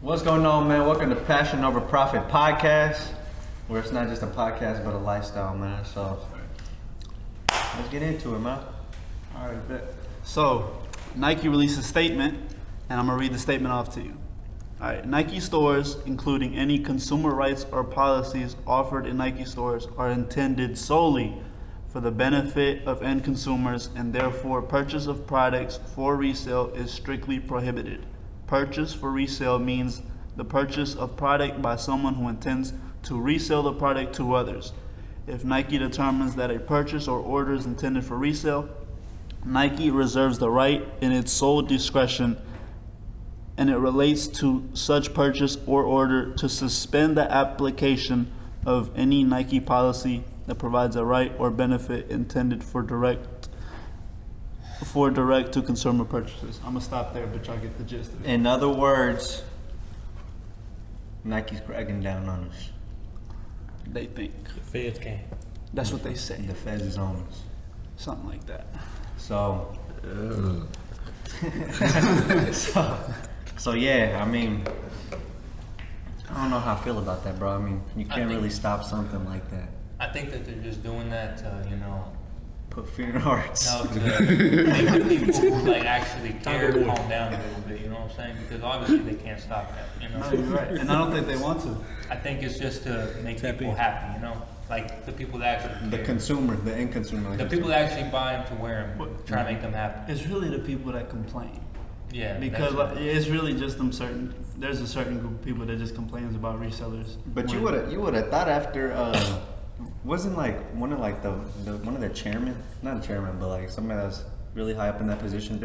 What's going on, man? Welcome to Passion Over Profit Podcast, where it's not just a podcast, but a lifestyle, man. So, let's get into it, man. All right, bet. So, Nike released a statement, and I'm going to read the statement off to you. All right, Nike stores, including any consumer rights or policies offered in Nike stores, are intended solely for the benefit of end consumers, and therefore purchase of products for resale is strictly prohibited. Purchase for resale means the purchase of product by someone who intends to resell the product to others. If Nike determines that a purchase or order is intended for resale, Nike reserves the right in its sole discretion, and it relates to such purchase or order to suspend the application of any Nike policy that provides a right or benefit intended for direct to consumer purchases. I'm gonna stop there, but y'all get the gist of it. In other words, Nike's cracking down on us. They think. The feds can. That's what they say. The feds is on us. Something like that. So, so yeah, I mean, I don't know how I feel about that, bro. I mean, you can't really stop something like that. I think that they're just doing that to, Put fear in hearts. to make the people who like actually care calm down a little bit, you know what I'm saying? Because obviously they can't stop that, No, you're right. And I don't think they want to. I think it's just to make people happy, Like the people that actually The care. consumer, the end consumer. The people that actually buy them to wear them, try to make them happy. It's really the people that complain. Yeah. Because it's really just there's a certain group of people that just complains about resellers. But you would have thought after wasn't like one of the chairman, not a chairman, but like somebody that was really high up in that position.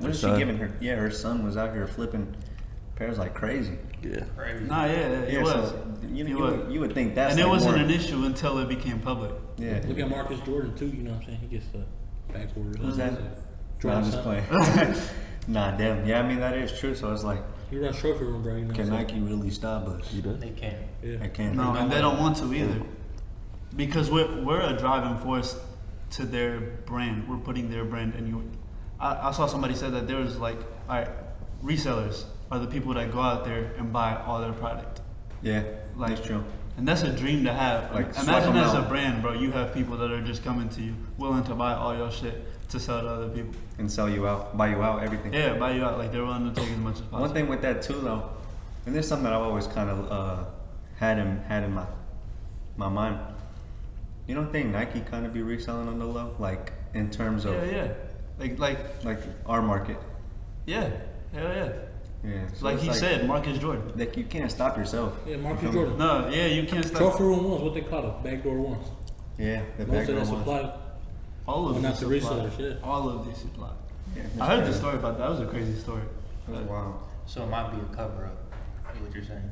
Wasn't she giving her son was out here flipping pairs like crazy. Yeah. Crazy. Nah, yeah, it was. So you would think that's and it like wasn't more, an issue until it became public. Yeah. Look at Marcus Jordan too. You know what I'm saying? He gets the back orders. Who's that? No, I'm just playing. Nah, damn. Yeah, I mean that is true. So it's like, He runs trophy room, bro. You know can what I'm Nike really stop us? They can. saying? I can't. No, and they don't want to either. Because we're a driving force to their brand. We're putting their brand in you. I saw somebody said that there was like, all right, resellers are the people that go out there and buy all their product. Yeah, Like, that's true. And that's a dream to have. Like, swipe imagine 'em as a out. brand, bro, you have people that are just coming to you, willing to buy all your shit to sell to other people. And sell you out, buy you out, everything. Yeah, buy you out. Like, they're willing to take as much as possible. One thing with that too, though, and there's something that I've always kind of had in my mind. You don't think Nike kind of be reselling on the low, like in terms of Yeah. Like, our market? yeah. Hell yeah. Yeah. So Like it's he said, Marcus Jordan. like you can't stop yourself. Yeah, You Marcus feel me? Jordan. No, yeah, you can't stop. Trophy room ones, what they call it, backdoor ones. Yeah, the Most back of door that ones. supply. All of Well, not these the supply. resellers, yeah. All of these supply. Yeah, I heard the story about that. That was a crazy story. That's wild. So it might be a cover up, is what you're saying.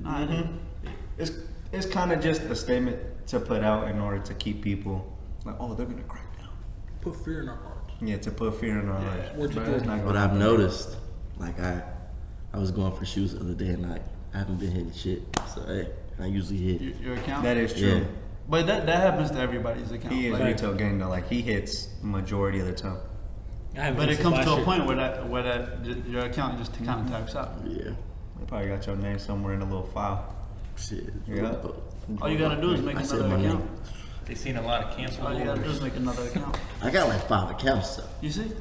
Nah, I didn't. It's kind of just a statement to put out in order to keep people like, oh, they're gonna crack down. Put fear in our hearts. Yeah, to put fear in our hearts. Word to But it's God. not gonna But I've happen. noticed, like I was going for shoes the other day and I haven't been hitting shit. So hey, I usually hit. Your account? That is true. Yeah. But that happens to everybody's account. He is Like, retail game though. Like he hits majority of the time. I haven't but been it comes to a shit. point where your account just kind of taps out. Yeah. They probably got your name somewhere in a little file. Shit. Yeah. All you gotta do is make I said another my account. name. They seen a lot of canceled All you gotta do is orders. make another account. I got like 5 accounts though. You see?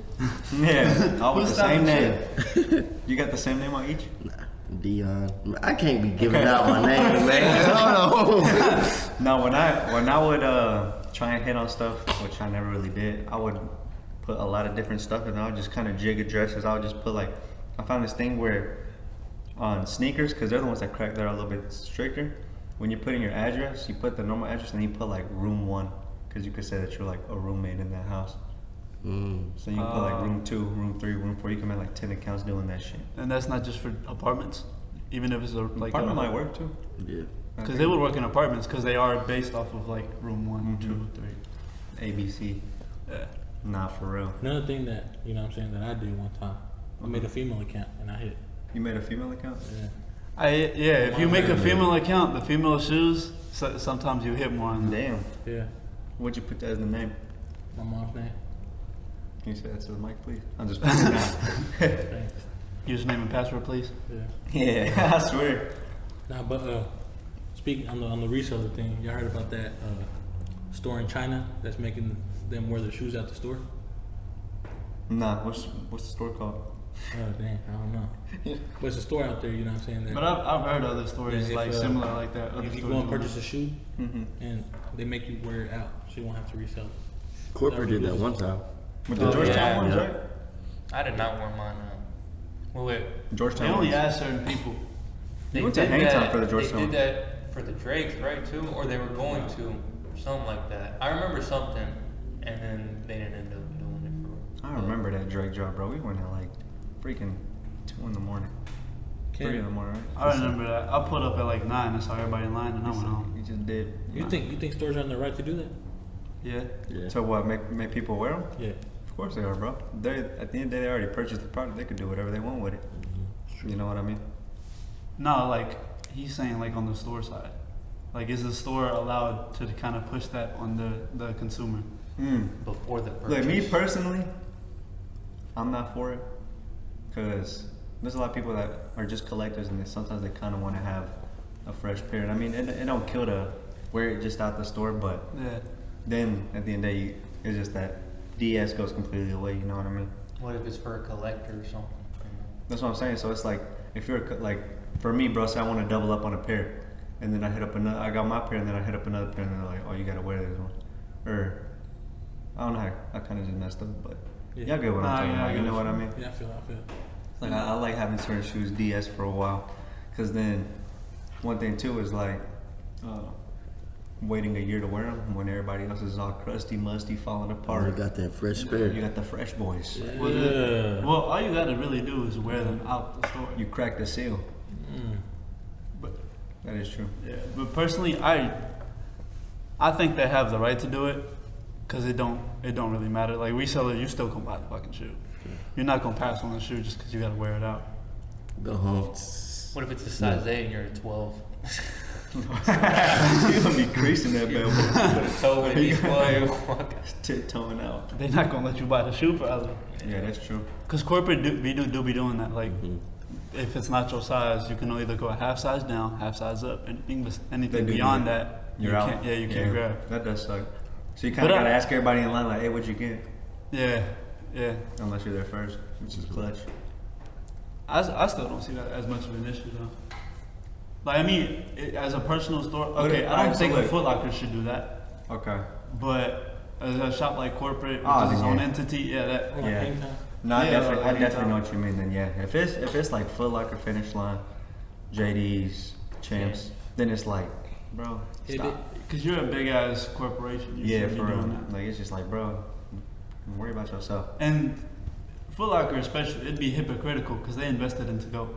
Yeah, all with Who's the same stopping name. You got the same name on each? Nah, Dion. I can't be giving out my name, man. I don't know. No, when I would try and hit on stuff, which I never really did, I would put a lot of different stuff and I would just kind of jig addresses. I would just put like, I found this thing where on sneakers, because they're the ones that crack, they're a little bit stricter. When you put in your address, you put the normal address and then you put like room 1, because you could say that you're like a roommate in that house. So you can put like room 2, room 3, room 4. You can make like 10 accounts doing that shit. And that's not just for apartments, even if it's like Apartment might work too. Yeah. Because they would work in apartments because they are based off of like room 1, 2, 3. ABC. Yeah. Nah, for real. Another thing that, you know what I'm saying, that I did one time. I made a female account and I hit. You made a female account? Yeah. If you make a female account, the female shoes, sometimes you hit more on them. Damn. Yeah. What'd you put that as the name? My mom's name. Can you say that to the mic, please? I'm just putting it down. Thanks. Username and password, please. Yeah. Yeah, I swear. Nah, but speaking on the reseller thing, y'all heard about that store in China that's making them wear their shoes out the store? Nah, what's the store called? Oh dang, I don't know. But it's a store out there, you know what I'm saying? That But I've heard other stories Yeah, if, like similar like that. Other if you stores go and doing purchase that. a shoe Mm-hmm. and they make you wear it out, so you won't have to resell it. Corporate did that one time. With the Georgetown yeah, ones, yeah. right? I did not wear mine out. Well, wait. They Georgetown only ones. ask certain people. You went to Hangtown for the They Georgetown. did that for the Drakes, right, too? Or they were going to, something like that. I remember something, and then they didn't end up doing it for. I remember that Drake drop, bro. We went at like freaking 2 in the morning. 3 in the morning, right? I remember that. I pulled up at like 9. I saw everybody in line, and I went home. You just did. You think stores are on the right to do that? Yeah. Yeah. So what? Make people wear them? Yeah. Of course they are, bro. They at the end of the day, they already purchased the product. They could do whatever they want with it. You know what I mean? No, like he's saying, like on the store side. Like, is the store allowed to kind of push that on the consumer? Before the purchase. Look, me personally, I'm not for it, because there's a lot of people that are just collectors, and sometimes they kind of want to have a fresh pair. And I mean, it don't kill to wear it just out the store, but Yeah. then at the end of the day, it's just that DS goes completely away. You know what I mean? What if it's for a collector or something? That's what I'm saying. So it's like, if you're like, for me, bro, say I want to double up on a pair, and then I hit up another. I got my pair, and then I hit up another pair, and they're like, oh, you gotta wear this one, or I don't know. I kind of just messed up, but Yeah. y'all get what I'm Nah, talking yeah, I about. You get know what what I you mean? Yeah, I feel. Like I like having certain shoes DS for a while, because then one thing too is like waiting a year to wear them when everybody else is all crusty, musty, falling You apart. got that fresh You spirit. got the fresh boys. Yeah. Well, all you gotta really do is wear them out the store. You crack the seal. But That is true. yeah, but personally, I think they have the right to do it, cause it don't really matter. Like reseller, you still gonna buy the fucking shoe. You're not gonna pass on the shoe just cause you gotta wear it out. Go home. What if it's a size 8 and you're a 12? You're gonna be creasing that bad boy. Put a toe in each one. Tiptoeing out. They're not gonna let you buy the shoe probably. Yeah, that's true. Cause corporate do be doing that. Like, if it's not your size, you can either go a half size down, half size up. Anything They do beyond that. that, you can't. Yeah, you can't grab. That does suck. So you kind But of I- gotta ask everybody in line, like, hey, what'd you get? Yeah, yeah. Unless you're there first, which is clutch. I still don't see that as much of an issue though. Like, I mean, as a personal store, okay, I don't think a Foot Locker should do that. Okay. But as a shop like corporate, which Oh, is its then own yeah. entity, yeah, that. Like Yeah. Hangtown? No, I Yeah, definitely, like I definitely anytime. know what you mean. Then yeah, if it's like Foot Locker, Finish Line, JD's, Champs, then it's like, bro, It- stop. Cause you're a big ass corporation. You Yeah, should be for real. doing that. Like it's just like, bro, worry about yourself. And Foot Locker especially, it'd be hypocritical because they invested in to go.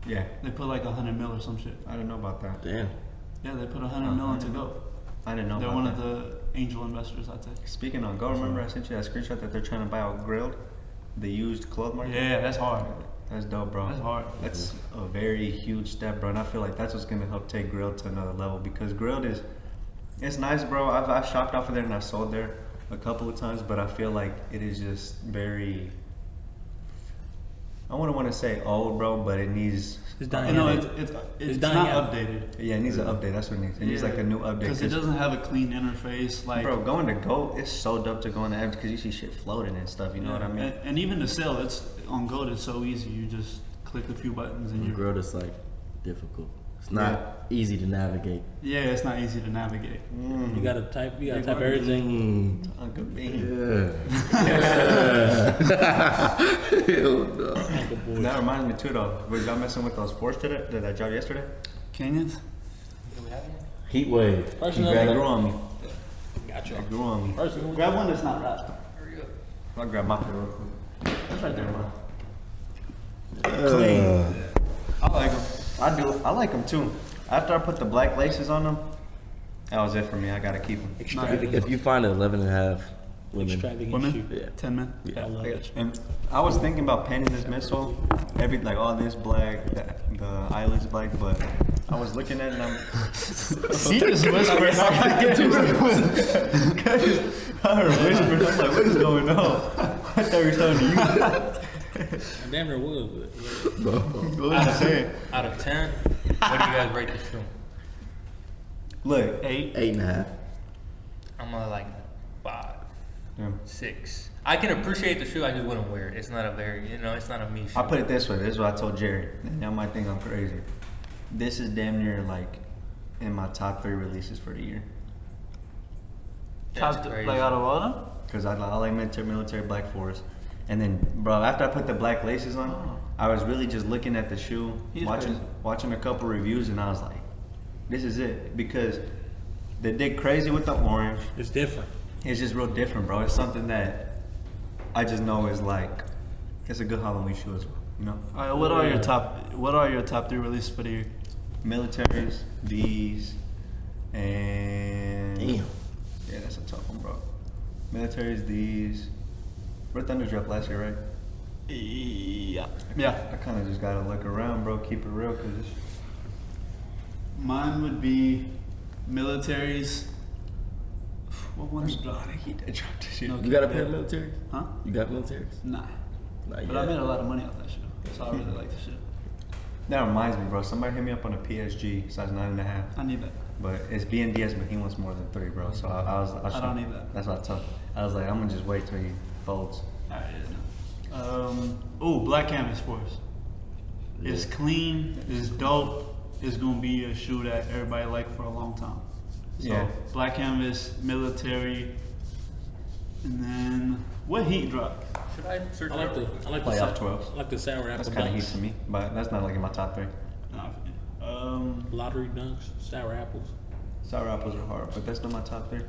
Yeah, They put like 100 mil or some shit. I didn't know about that. Damn. Yeah, they put 100 mil in to go. I didn't know They're about one that. of the angel investors, I'd say. Speaking on Go, remember I sent you that screenshot that they're trying to buy out Grilled, the used clothes market? Yeah, that's hard. That's dope, bro. That's hard. That's a very huge step, bro. And I feel like that's what's gonna help take Grilled to another level, because Grilled is, it's nice, bro. I've shopped off of there and I've sold there a couple of times, but I feel like it is just very, I wouldn't want to say old, bro, but it needs, It's dying No, out. it's dying not out. updated. yeah, it needs an update. That's what it needs. It needs like a new update. Because it doesn't have a clean interface. Like, Bro, going to Go, it's so dope to go on the app because you see shit floating and stuff. You know what I mean? And even to sell, it's on Goat. It's so easy. You just click a few buttons and The you're. growth is like difficult. It's not easy to navigate. Yeah, it's not easy to navigate. You gotta type everything. Uncle Bean. Hell no. Uncle Boy. That reminds me too, though. Was y'all messing with those Force today? Did that job yesterday? Canyons? Do we have any? Heat wave. Personal. That grew on me. Gotcha. That grew on me. Personal. Grab one that's not wrapped. Hurry up. I'll grab my pair real quick. That's right there, bro. Clean. I like them. I do. I like them too. After I put the black laces on them, that was it for me. I gotta keep them. Extravagant. If you find 11 and a half women, Extravagant Women? shoe. yeah. 10 men? I love it. And I was thinking about painting this midsole, like all this black, the eyelids black, but I was looking at it and I'm. He just whispered. I heard whispers. I'm like, what is going on? I thought we were talking to you. I damn near was, but No. What was you saying? Out of 10, what do you guys rate the shoe? Look, 8. 8.5. I'm gonna like 5, yeah. 6. I can appreciate the shoe, I just wouldn't wear it. It's not a very, it's not a me shoe. I'll put it this way. This is what I told Jerry. And y'all might think I'm crazy. This is damn near like in my top 3 releases for the year. That's Top, crazy. like out of all them? Cause I like military Black Forest. And then, bro, after I put the black laces on, Oh. I was really just looking at the shoe, He's watching crazy. a couple reviews, and I was like, this is it. Because they did crazy with the orange. it's different. It's just real different, bro. It's something that I just know is like, it's a good Halloween shoe as well, you know? All right, what are your top 3 releases for the year? Militaries, these, and Damn. yeah, that's a tough one, bro. Militaries, these. Where Thunder dropped last year, right? Yeah. Yeah. I kind of just gotta look around, bro. Keep it real, cause it's, Mine would be militaries. What one's dropped? he did drop this shit. No. You got a pair of militaries? Huh? You got militaries? Nah. Not But yet. I made a lot of money off that shit. So I really like the shit. That reminds me, bro. Somebody hit me up on a PSG size 9.5, I need that. but it's BNDS, but he wants more than 3, bro. So I don't need that. That's what I told. I was like, I'm gonna just wait till he folds. Alright, yeah, no. Black Canvas Force. It's clean, it's dope, it's gonna be a shoe that everybody like for a long time. So Yeah. Black Canvas, military, and then what heat drop? Should I search I like the Playoff 12s. I like the sour That's apple kind of heat dunks. to me, but that's not like in my top 3. Nah, Lottery dunks, sour apples. Sour apples are hard, but that's not my top 3.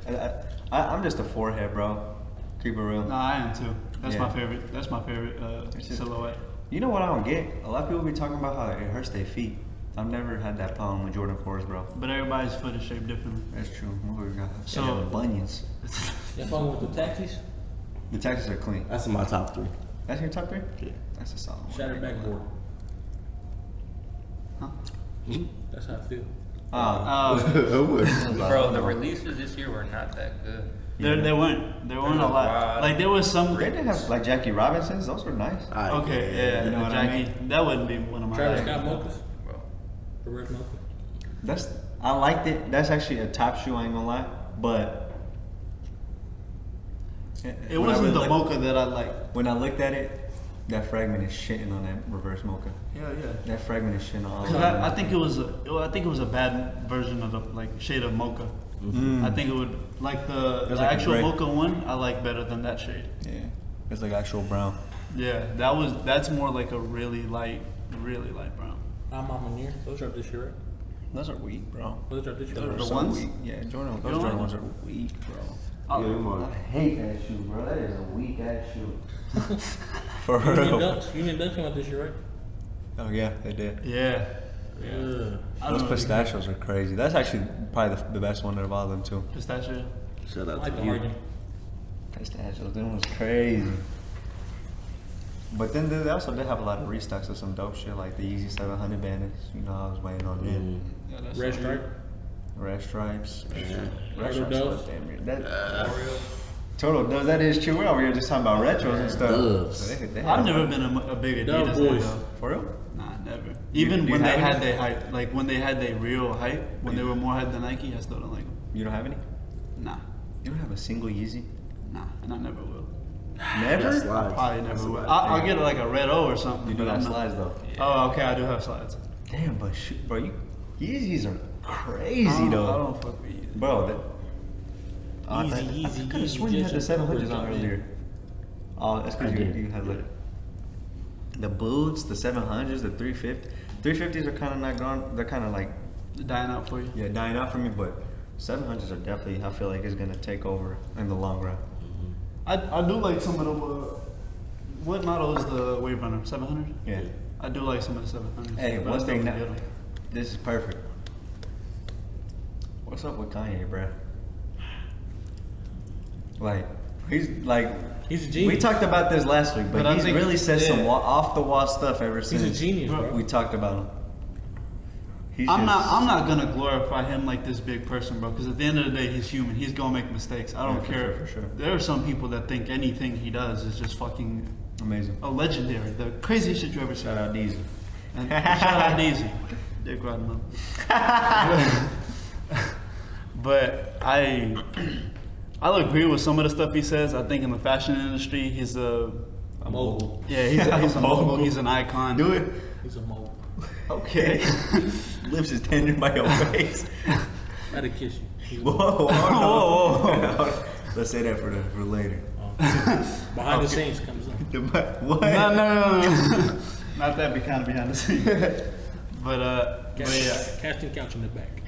I'm just a forehead, bro. Keep it real. nah, I am too. That's Yeah. my favorite. That's my favorite It's just- silhouette. You know what I don't get? A lot of people be talking about how it hurts their feet. I've never had that problem with Jordan 4s, bro. But everybody's foot is shaped differently. That's true. We got So- bunions. Y'all fucking with the taxis? The taxes are clean. That's in my top 3. That's your top 3? Yeah. That's a solid one. Shattered backboard. Huh? That's how I feel. Bro, the releases this year were not that good. There weren't a lot. Wow. Like there was some. They did have like Jackie Robinsons. Those were nice. Okay, yeah, You know what I Jackie. That wouldn't be one of my. Travis favorites. Scott mochas. Bro. The red mocha. I liked it. That's actually a top shoe. I ain't gonna lie, but It wasn't the mocha that I liked. When I looked at it, that fragment is shitting on that reverse mocha. Yeah, yeah. That fragment is shitting on all. 'Cause I think it was a bad version of the like shade of mocha. I think it would like the It's like a actual gray. mocha one. I like better than that shade. Yeah, it's like actual brown. Yeah, that's more like a really light brown. I'm on near. Those dropped this year, right? Those are weak, bro. Those dropped this year. Those are right? the So ones? weak. Yeah, Jordan. You Those don't Jordan like ones are weak, bro. Oh, I hate that shoe, bro. That is a weak ass shoe. For Union real. Dunks. Union Dunks came out this year, right? Oh yeah, they did. yeah. Yeah. I Those don't know. pistachios are crazy. That's actually probably the best one of all of them too. Pistachio. Shout I out like to the you. Oregon. Pistachios, them was crazy. But then they also did have a lot of restocks of some dope shit like the Yeezy 700 bandits. You know, I was waiting on them. Yeah, that's Red so stripe. Red stripes. Red Turtle stripes. doves. Damn near. That, Oreo. Total does. That is true. We're over here just talking about retros and stuff. Doves. So they I've have- never been a big Dove Adidas boys. guy, though. For real? Nah, never. Even you when they have had any? their hype, like when they had their real hype, when they were more hype than Nike, I still don't like them. You don't have any? Nah, You don't have a single Yeezy? nah, and I never will. Never? That's slides. Probably That's never a will. lot. I'll get like a red O or something. You do but have I'm not- slides though. Oh, okay, I do have slides. Damn, but shoot, bro, Yeezys are I crazy don't, though. I don't fuck with you. Bro, that. Easy, I could have sworn you had the 700s on earlier. Oh, that's because I did. you had like the boots, the 700s, the 350. 350s are kind of not gone. They're kind of like Dying out for you. yeah dying out for me, but 700s are definitely. I feel like it's gonna take over in the long run. I do like some of the. What model is the Wave Runner? 700. Yeah. I do like some of the 700s. Hey, but I one still thing don't that get 'em. this is perfect. What's up with Kanye, bruh? Like he's like. He's a We genius. talked about this last week, but But I he's think- really said some yeah. off the wall stuff ever since. He's a genius, bro. We talked about him. He's I'm just- not gonna glorify him like this big person, bro. Because at the end of the day, he's human. He's gonna make mistakes. I don't Yeah, for care. sure, for sure. There are some people that think anything he does is just fucking Amazing. Oh, legendary. The craziest shit you ever Shout saw. out Yeezy. And shout out Yeezy. Dick riding up. But I agree with some of the stuff he says. I think in the fashion industry, he's a Mogul. yeah, he's a mogul. He's an icon. Do it. He's a mogul. Okay. Lips is tender by your face. I'd kiss you. He's a Whoa, mogul. whoa. Let's say that for later. Behind the scenes comes up. What? No. Not that kind of behind the scenes. But yeah. Casting couch in the back.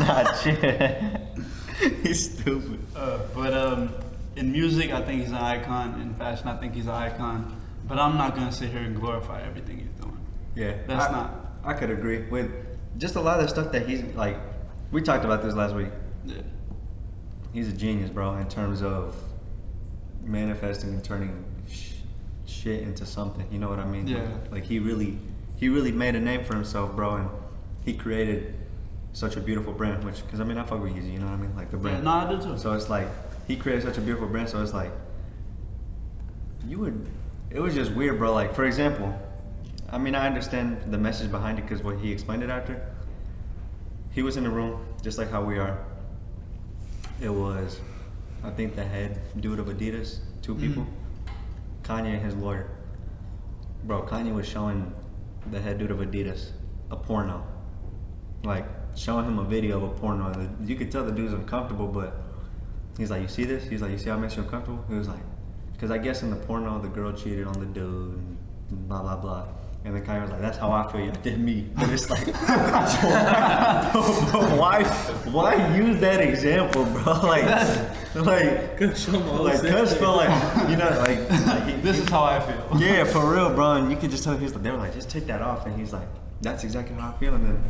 Nah, shit. He's stupid. But in music, I think he's an icon. In fashion, I think he's an icon. But I'm not gonna sit here and glorify everything he's doing. Yeah, That's not. I could agree with just a lot of the stuff that he's like. We talked about this last week. Yeah. He's a genius, bro, in terms of manifesting and turning shit into something. You know what I mean? Yeah. Like he really made a name for himself, bro, and he created such a beautiful brand. Which, because I mean, I fuck with Yeezy. You know what I mean? Like the brand. No, I do too. So it's like he created such a beautiful brand. So it's like it was just weird, bro. Like for example, I mean, I understand the message behind it because what he explained it after. He was in the room just like how we are. It was, I think, the head dude of Adidas, two people, Kanye and his lawyer. Bro, Kanye was showing the head dude of Adidas a porno, like showing him a video of a porno. You could tell the dude's uncomfortable, but he's like, "You see this?" He's like, "You see how it makes you uncomfortable?" He was like, because I guess in the porno the girl cheated on the dude and blah blah blah. And then Kanye was like, "That's how I feel. You did me." But it's like, why use that example, bro? Like, Cuz felt like, you know, like This is how I feel. yeah, for real, bro. And you could just tell they were like, "Just take that off," and he's like, "That's exactly how I feel." And then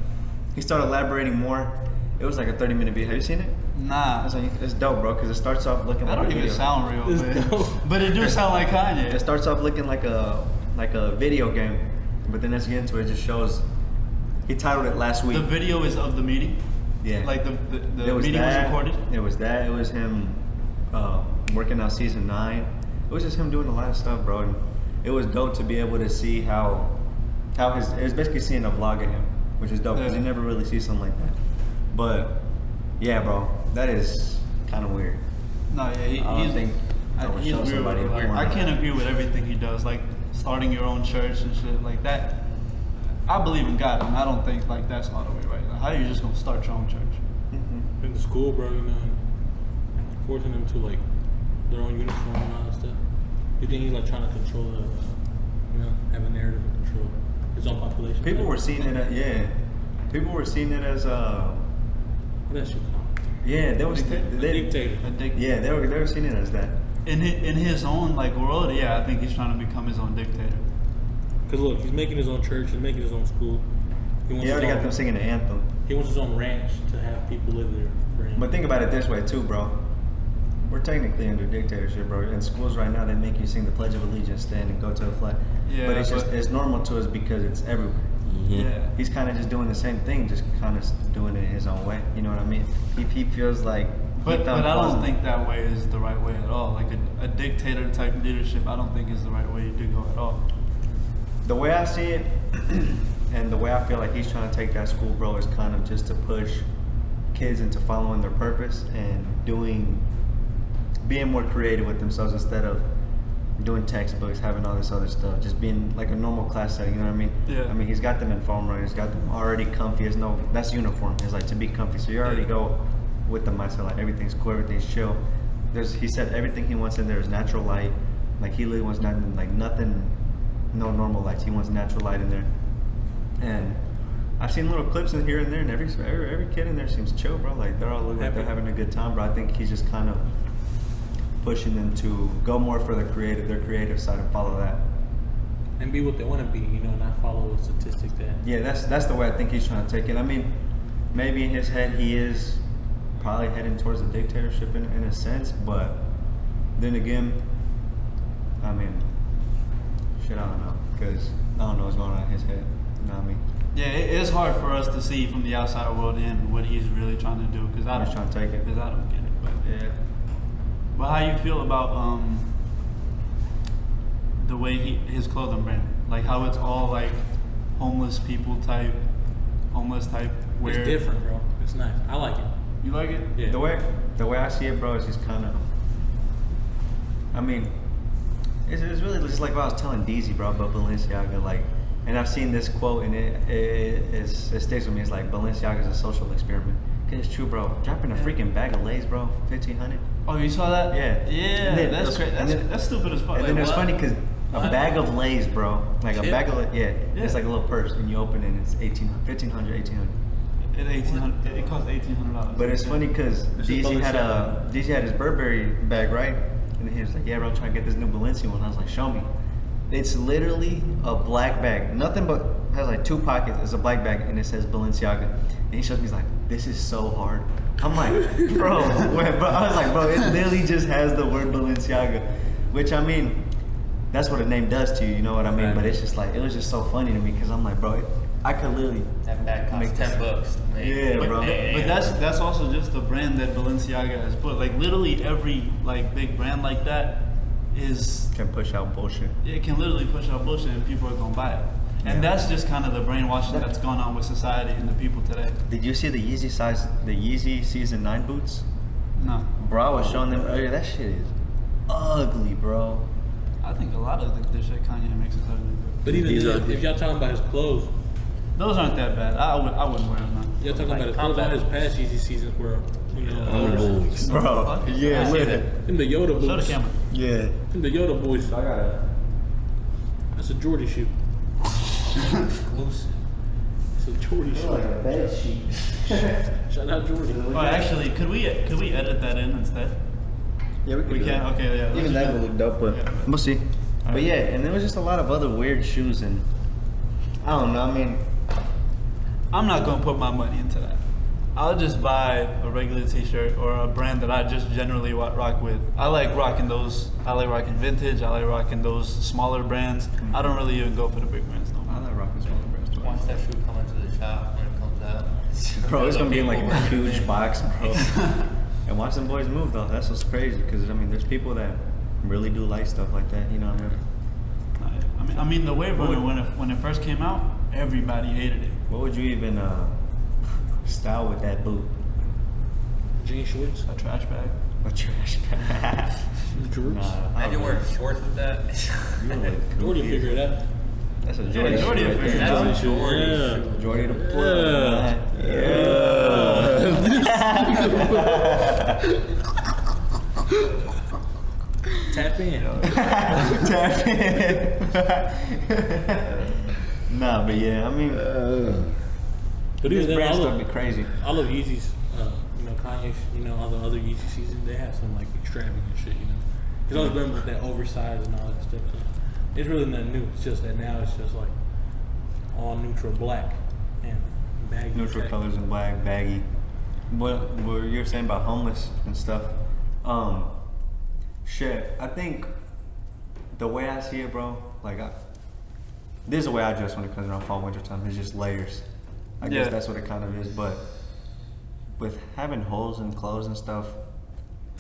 he started elaborating more. It was like a 30-minute video. Have you seen it? Nah. It's dope, bro, because it starts off looking That like don't a even video. sound real, It's man. dope. But it do sound like Kanye. It starts off looking like a video game, but then as you get into it, it just shows. He titled it last week. The video is of the meeting. Yeah. Like the It was meeting that, was recorded. It was that. It was him working out season 9. It was just him doing a lot of stuff, bro. And it was dope to be able to see how it was basically seeing a vlog of him, which is dope because Yeah. you never really see something like that. But yeah, bro, that is kind of weird. No, yeah, I don't he's think I would he's show weird. somebody Like, porn. I can't agree with everything he does, like starting your own church and shit like that. I believe in God, and I don't think like that's all the way right. Like, how are you just gonna start your own church? Mhm. In the school, bro, you know, forcing them to like their own uniform and all that stuff. You think he's like trying to control the, have a narrative and control his own population? People were seeing it as People were seeing it as What that shit called? yeah. There was Dictator. yeah. They were seeing it as that. In his own like world, yeah, I think he's trying to become his own dictator. Cause look, he's making his own church. He's making his own school. He He already got them singing the anthem. He wants his own ranch to have people live there for him. But think about it this way too, bro. We're technically under dictatorship, bro. In schools right now, they make you sing the Pledge of Allegiance, stand and go to the flag. Yeah, but it's just but- it's normal to us because it's everywhere. Yeah. He's kind of just doing the same thing, just kind of doing it his own way. You know what I mean? He feels like. But I don't think that way is the right way at all. Like a dictator type leadership, I don't think is the right way to go at all. The way I see it, and the way I feel like he's trying to take that school, bro, is kind of just to push kids into following their purpose and being more creative with themselves instead of doing textbooks, having all this other stuff, just being like a normal class setting. You know what I mean? Yeah. I mean, he's got them in foam running. He's got them already comfy. That's uniform. It's like to be comfy. So you already go with the mindset like everything's cool, everything's chill. He said everything he wants in there is natural light. Like he really wants nothing, no normal lights. He wants natural light in there. And I've seen little clips in here and there, and every kid in there seems chill, bro. Like they're all look like they're having a good time, bro. I think he's just kind of pushing them to go more for their creative side and follow that. And be what they want to be, not follow a statistic that. Yeah, that's the way I think he's trying to take it. I mean, maybe in his head he is probably heading towards a dictatorship in a sense, but then again, I mean, shit, I don't know, because I don't know what's going on in his head. You know what I mean? Yeah, it's hard for us to see from the outside world in what he's really trying to do because I He's trying to take it. Because I don't get it. Yeah. But how you feel about the way his clothing brand, like how it's all like homeless type wear. It's different, bro. It's nice. I like it. You like it? Yeah. The way I see it, bro, is just kind of. I mean, it's really just like what I was telling Deezy, bro, about Balenciaga. Like, and I've seen this quote, and it sticks with me. It's like Balenciaga's a social experiment. Cause it's true, bro. Dropping a freaking bag of Lay's, bro, $1,500. Oh, you saw that? Yeah. Yeah, And then that's crazy. That's stupid as fuck. And then Like, it's what? funny because a bag of Lay's, bro, like a Shit. bag of Yeah. it's like a little purse, and you open it, and it's $1,500, $1,800. It costs $1,800. But it's funny because This is DZ Balenciaga. had his Burberry bag, right? And he was like, "Yeah, bro, I'm trying to get this new Balenciaga one." I was like, "Show me." It's literally a black bag, nothing but has like 2 pockets. It's a black bag, and it says Balenciaga. And he shows me, he's like, "This is so hard." I'm like, bro, I was like, bro, it literally just has the word Balenciaga, which I mean, that's what a name does to you. You know what I mean? Right. But it's just like it was just so funny to me because I'm like, bro, I could literally. That bag costs Make this- $10. Man. Yeah, bro. But that's also just the brand that Balenciaga has put. Like literally every like big brand like that is Can push out bullshit. it can literally push out bullshit and people are gonna buy it. And Yeah. that's just kind of the brainwashing that's going on with society and the people today. Did you see the Yeezy Season 9 boots? No, Bro, I was showing them earlier. That shit is ugly, bro. I think a lot of the shit Kanye makes is ugly. But even These then, are- if y'all talking about his clothes, Those aren't that bad. I wouldn't wear them. No. y'all talking Like about his clothes. All his past Yeezy seasons were, you know, Oh, Bro, yeah, see look. that. them the Yoda boots. Show the camera. Yeah. Them the Yoda boys. I gotta. That's a Jordy shoe. Exclusive. It's a Jordy shoe. a bed sheet. Shout out Jordy. Oh, actually, could we edit that in instead? Yeah, We can. Okay, yeah. Even that would look dope, but Yeah. we'll see. But yeah, and there was just a lot of other weird shoes, and I don't know. I mean, I'm not gonna put my money into that. I'll just buy a regular T-shirt or a brand that I just generally rock with. I like rocking those. I like rocking vintage. I like rocking those smaller brands. I don't really even go for the big brands no I more. like rocking smaller brands too. Watch that shoe come into the shop when it comes out. Bro, it's gonna be in like a People, huge man. box, bro. And watch them boys move though. That's what's crazy, because I mean, there's people that really do like stuff like that. You know what I mean? I mean, the Wave Runner when it first came out, everybody hated it. What would you even style with that boot? Jean shorts. A trash bag. A trash bag. Jorts. Nah, I Imagine don't wearing know. shorts with that. You look Jordy goofy as figure it hell. out. That's a Yeah, Jordy Jordy shoe right figured there. it out. That's a Jordy Yeah. shoe. Jordy the plug. Yeah. Tap in. Tap in. Nah, but yeah, I mean, But this even then, brand all stuff be of, crazy. all of Yeezy's, you know, Kanye, you know, all the other Yeezy seasons, they have some like extravagant shit, you know. He's always been with that oversized and all that stuff. So it's really nothing new. It's just that now it's just like all neutral black and baggy. Neutral khaki. colors and black, baggy. What you're saying about homeless and stuff? Shit, I think the way I see it, bro, like this is the way I dress when it comes around fall, winter time. It's just layers. I guess Yeah. that's what it kind of is. But with having holes in clothes and stuff,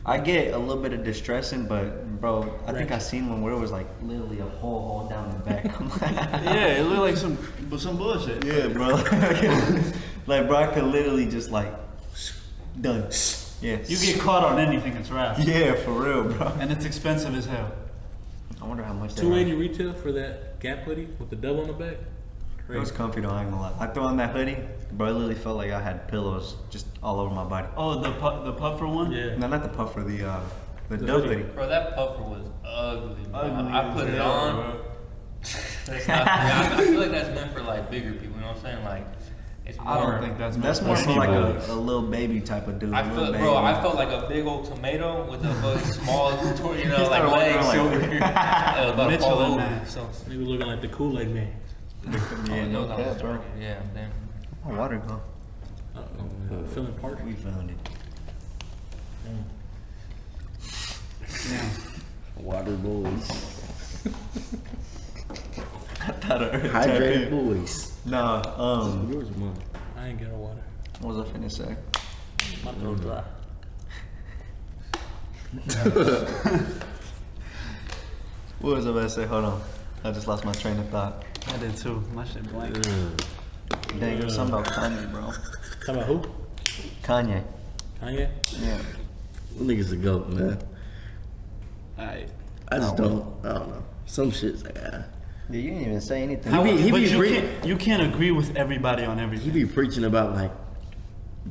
I get a little bit of distressing. But bro, I think I seen one where it was like literally a whole down the back. I'm like, Yeah, it looked like some bullshit. yeah, bro. Like, bro, I could literally just like done. Yeah. You get caught on anything, it's rap. Yeah, for real, bro. And it's expensive as hell. I wonder how much they $280 are. retail for that Gap hoodie with the double on the back. It was comfy though, I ain't gonna lie. I threw on that hoodie, bro, it literally felt like I had pillows just all over my body. Oh, the puffer one? Yeah. No, not the puffer, the The dove hoodie. hoodie. Bro, that puffer was ugly. Bro. Ugly I put as it hell, on. bro. That's not, I feel like that's meant for like bigger people. You know what I'm saying? Like, it's more. I don't think that's That's meant more for like boys. a little baby type of dude. I a little felt, baby. bro. I felt like a big old tomato with a fucking small, you know, He like started walking legs around over like- here. I was about to fall Michelin over. Man. So, Nigga looking like the Kool-Aid man. Yeah, no that cap, was bro. dark. Yeah, damn. Oh, water go. Uh-oh. Feeling parched. We found it. Yeah. Water boys. I thought I heard Hydrated boys. No, Yours or mine? I ain't got no water. what was I finna say? My throat dry. What was I about to say? Hold on. I just lost my train of thought. I did too. My shit blank. Dang, it was something about Kanye, bro. Talking about who? Kanye. Kanye? Yeah. Niggas a goat, man. Alright. I just don't know. Some shit's like, Yeah, you didn't even say anything. He But be you can't agree with everybody on he everything. be preaching about like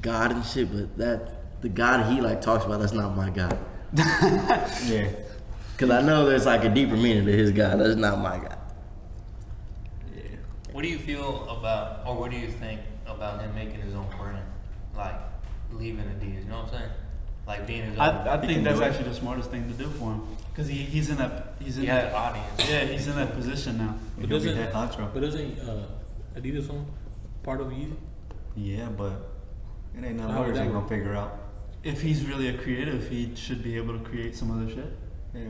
God and shit, but the God he like talks about, that's not my God. Yeah. Cause I know there's like a deeper meaning to his God. That's not my God. Yeah. What do you feel about, or what do you think about him making his own brand? Like, leaving Adidas, you know what I'm saying? Like, being his own. I He think can that's do it. actually the smartest thing to do for him. Because he's in that, He had an audience. yeah, he's in that position now. But He'll be doesn't, that honcho. but doesn't Adidas own part of Yeezy? Yeah, but it ain't How nothing would lawyers that ain't gonna work? figure out. If he's really a creative, he should be able to create some other shit. Yeah.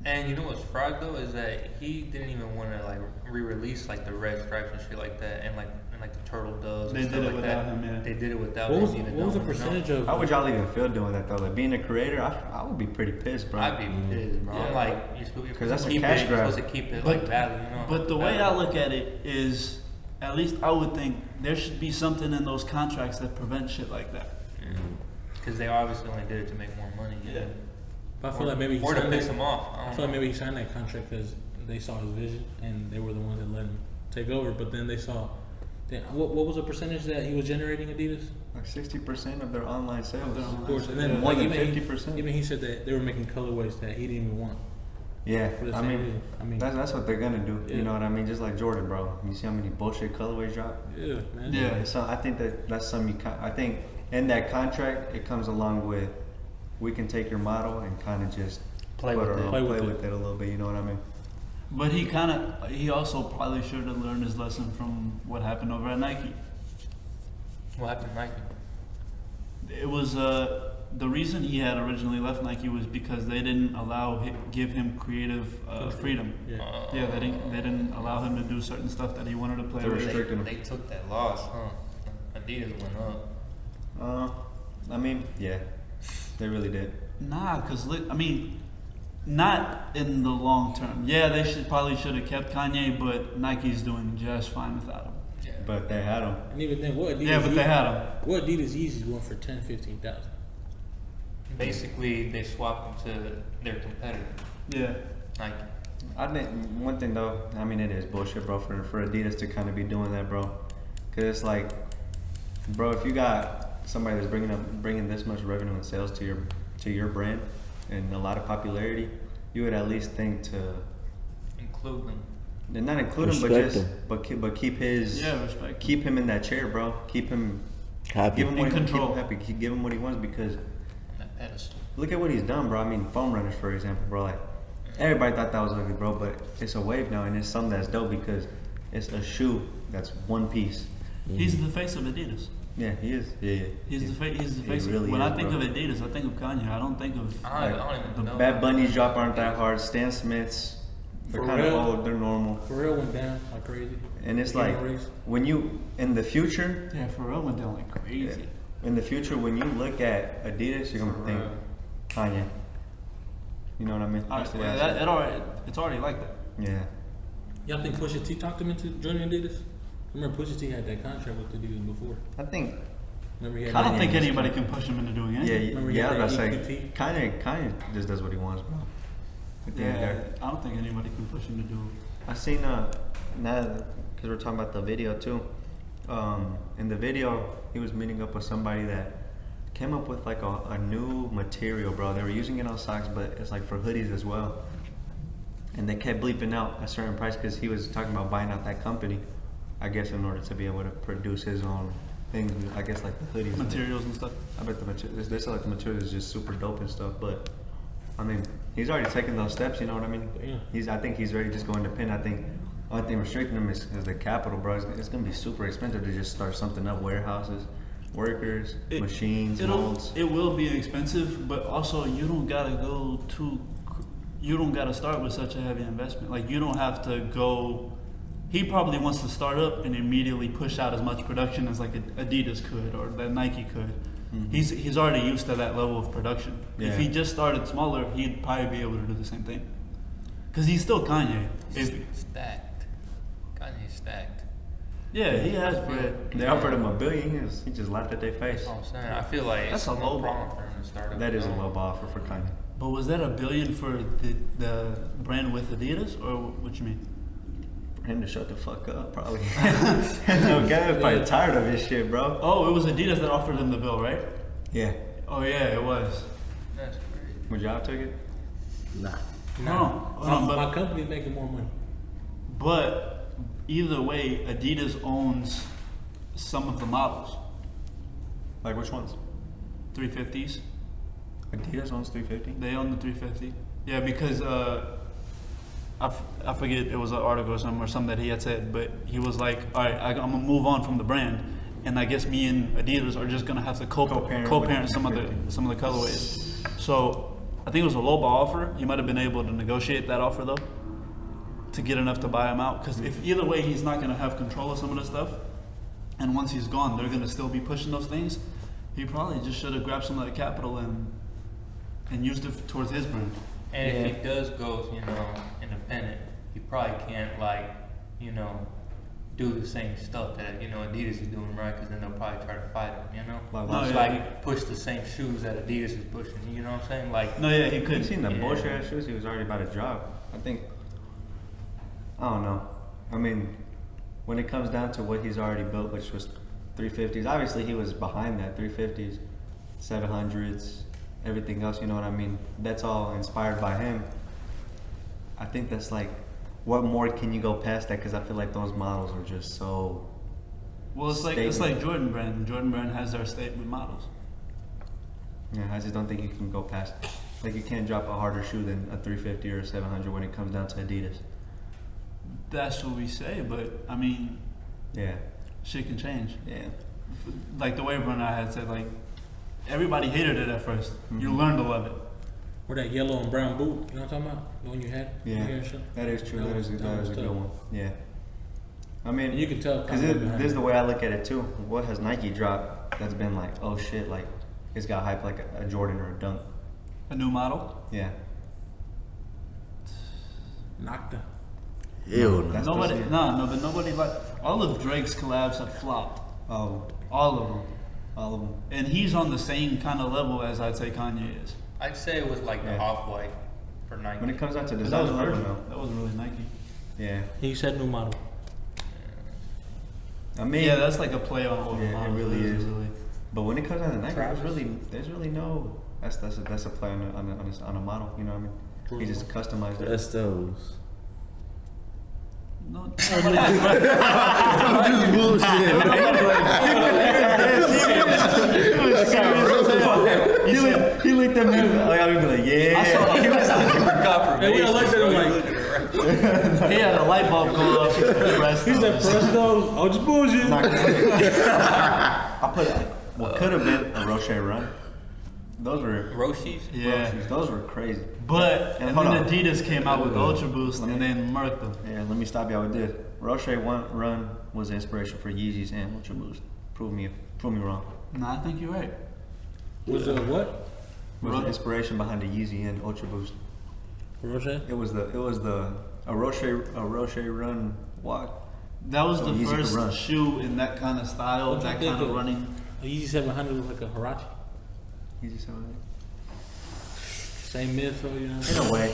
And you know what's fried though is that he didn't even want to like re-release like the red stripes and shit like that, and like the turtle doves. They and stuff did it like without that. him, yeah. They did it without What was, him even what was the knowing, you know? percentage of? How would y'all even feel doing that though? Like being a creator, I would be pretty pissed, bro. I'd be pissed, bro. Yeah. I'm like, you're supposed 'Cause that's to a keep cash it. grab. You're supposed to keep it like value, you know. But the way I Value. look at it is, at least I would think there should be something in those contracts that prevent shit like that. Because they obviously only did it to make more money. you Yeah. know? But I feel like maybe he or to signed piss that, him off. I I don't feel like know. maybe he signed that contract because they saw his vision and they were the ones that let him take over. But then they saw, what was the percentage that he was generating Adidas? Like 60% of their online sales. Of course, and then More like than even 50%. Even he said that they were making colorways that he didn't even want. Yeah, For the I same mean, reason. I mean, that's what they're gonna do. Yeah. You know what I mean? Just like Jordan, bro. You see how many bullshit colorways drop? Yeah, man. Yeah. So I think that's something I think in that contract it comes along with we can take your model and kind of just Play put with our it. own- Play with play it. with it a little bit. You know what I mean? But he also probably should have learned his lesson from what happened over at Nike. What happened to Nike? It was the reason he had originally left Nike was because they didn't give him creative freedom. Yeah. Yeah, they didn't allow him to do certain stuff that he wanted to play They were with. strict. Restricting They took that loss, huh? Adidas went up. I mean, yeah, they really did. Nah, cause I mean, not in the long term. Yeah, they probably should have kept Kanye, but Nike's doing just fine without him. Yeah. But they had them. And even then, what Adidas? Yeah, but they had him. What Adidas Yeezys went for 10,000-15,000. Basically, they swapped them to their competitor, Yeah. Nike. I think one thing though, I mean, it is bullshit, bro, for Adidas to kind of be doing that, bro. Cause it's like, bro, if you got somebody that's bringing this much revenue and sales to your brand and a lot of popularity, you would at least think to Include them. and not include him, but Respect just him. but keep his Respect. keep him in that chair, bro. Keep him Happy. give him what In he wants, keep control. him happy. Give him what he wants because On that pedestal. look at what he's done, bro. I mean, foam runners, for example, bro. Like everybody thought that was ugly, bro, but it's a wave now, and it's something that's dope because it's a shoe that's one piece. He's the face of Adidas. Yeah, he is. Yeah, He's the face. He's the He face. really When is, I think bro. of Adidas, I think of Kanye. I don't think of. I don't even The know. Bad Bunny's drop aren't that hard. Stan Smiths, they're For kind of real? old. They're normal, Pharrell went down like crazy. and it's He got like a raise. when you in the future. Yeah, Pharrell went down like crazy. In the future, when you look at Adidas, you're gonna think Kanye. You know what I mean? That's the way I see it. It's already like that. Yeah. Y'all think Pusha T talked him into joining Adidas? Remember Pusha T had that contract with Adidas before. I think. Remember he had I don't Kanye think is- anybody can push him into doing Yeah, anything. Remember he yeah. I had was about to that say, EQT? Kanye just does what he wants, bro. At the end of the Yeah, day. I don't think anybody can push him to do. I seen now because we're talking about the video too. In the video, he was meeting up with somebody that came up with like a new material, bro. They were using it on socks, but it's like for hoodies as well. And they kept bleeping out a certain price because he was talking about buying out that company, I guess, in order to be able to produce his own things. I guess like the hoodies. Materials and stuff. I bet the material. They say like the material is just super dope and stuff, but I mean, he's already taken those steps. You know what I mean? Yeah. I think he's ready to just go independent. I think only thing restricting him is the capital, bro. It's gonna be super expensive to just start something up. Warehouses, workers, machines, molds. It will be expensive, but also you don't gotta go too. You don't gotta start with such a heavy investment. Like you don't have to go. He probably wants to start up and immediately push out as much production as like Adidas could or that Nike could. He's already used to that level of production. Yeah. If he just started smaller, he'd probably be able to do the same thing. Because he's still Kanye. He's If, stacked. Kanye's stacked. yeah, he has bread. They offered him $1 billion. He just laughed at their face. That's what I'm saying. I feel like That's it's a no low problem ball. for him to start up. That is a his own. low ball offer for Kanye. But was that $1 billion for the brand with Adidas, or what you mean? For him to shut the fuck up, probably. No, Gavin's probably tired of his shit, bro. Oh, it was Adidas that offered him the bill, right? Yeah. Oh yeah, it was. That's crazy. Would y'all take it? Nah. Hold on, my but, company's making more money. but either way, Adidas owns some of the models, Like which ones? 350s. Adidas owns 350. They own the 350. Yeah, because I forget, it was an article or something that he had said, but he was like, all right, I'm gonna move on from the brand, and I guess me and Adidas are just gonna have to Co-parent co-parent with some of the colorways. So I think it was a low ball offer. He might have been able to negotiate that offer though, to get enough to buy him out. Because if either way, he's not gonna have control of some of the stuff, and once he's gone, they're gonna still be pushing those things. He probably just should have grabbed some of that capital and used it towards his brand. And if he does go, independent, he probably can't do the same stuff that Adidas is doing, right? Because then they'll probably try to fight him, Like, No, It's yeah. like push the same shoes that Adidas is pushing. You know what I'm saying? Like, No, yeah, he You could. seen the Yeah. bullshit ass shoes he was already about to drop? I think. I don't know. I mean, when it comes down to what he's already built, which was 350s, obviously he was behind that 350s, 700s, everything else. You know what I mean? That's all inspired by him. I think that's like, what more can you go past that? Because I feel like those models are just so. Well, it's like Jordan Brand. Jordan Brand has their statement models. Yeah, I just don't think you can go past. Like, you can't drop a harder shoe than a 350 or a 700 when it comes down to Adidas. That's what we say, but I mean, Yeah, shit can change. yeah. Like the Wave Runner I had said, like everybody hated it at 1st. You Mhm. learned to love it. Or that yellow and brown boot, you know what I'm talking about? The one you had? Yeah, Here and shit? that is true. That That was- is that was a good tough. one. Yeah. I mean, And you can tell because Kanye behind this is it. the way I look at it too. What has Nike dropped that's been like, oh shit, like it's got hype like a Jordan or a Dunk? A new model. Yeah. Knocked out. Hell no. That's Nobody, the- but nobody like all of Drake's collabs have flopped. Oh, All of them. all of them. And he's on the same kind of level as I'd say Kanye is. I'd say it was like the Yeah. Off-White for Nike. When it comes down to That design, was I don't Virgil. know. That wasn't really Nike. Yeah. He said new model. I mean, Yeah, that's like a play on older Yeah, it models. really is. Really. but when it comes down to Nike, Travis. there's really no. That's a play on a model. You know what I mean? He just customized it. That's those. No, Just bullshit. He linked them in. Like, I would be like, yeah. He was looking for Hey, confirmation. when I looked at him like, he had a light bulb go off. he said, press those. Oh, just bullshit. I put what could have been a Roche run. Those were Roshis? Yeah. Roches. Those were crazy. But And and hold then on. Adidas came out with Ultra Boost and then murked them. Yeah, let me stop y'all with this. Roche one run was the inspiration for Yeezys and Ultra Boost. Prove me wrong. No, I think you're right. Was it what? Was the inspiration behind the Yeezy and Ultra Boost. Roche? It was a Roche run walk. That was So the easy to first run. shoe in that kind of style, What you that think kind of of- running. A Yeezy 700 was like a Hirachi. Yeezy 700. Same midsole, you know? In a way,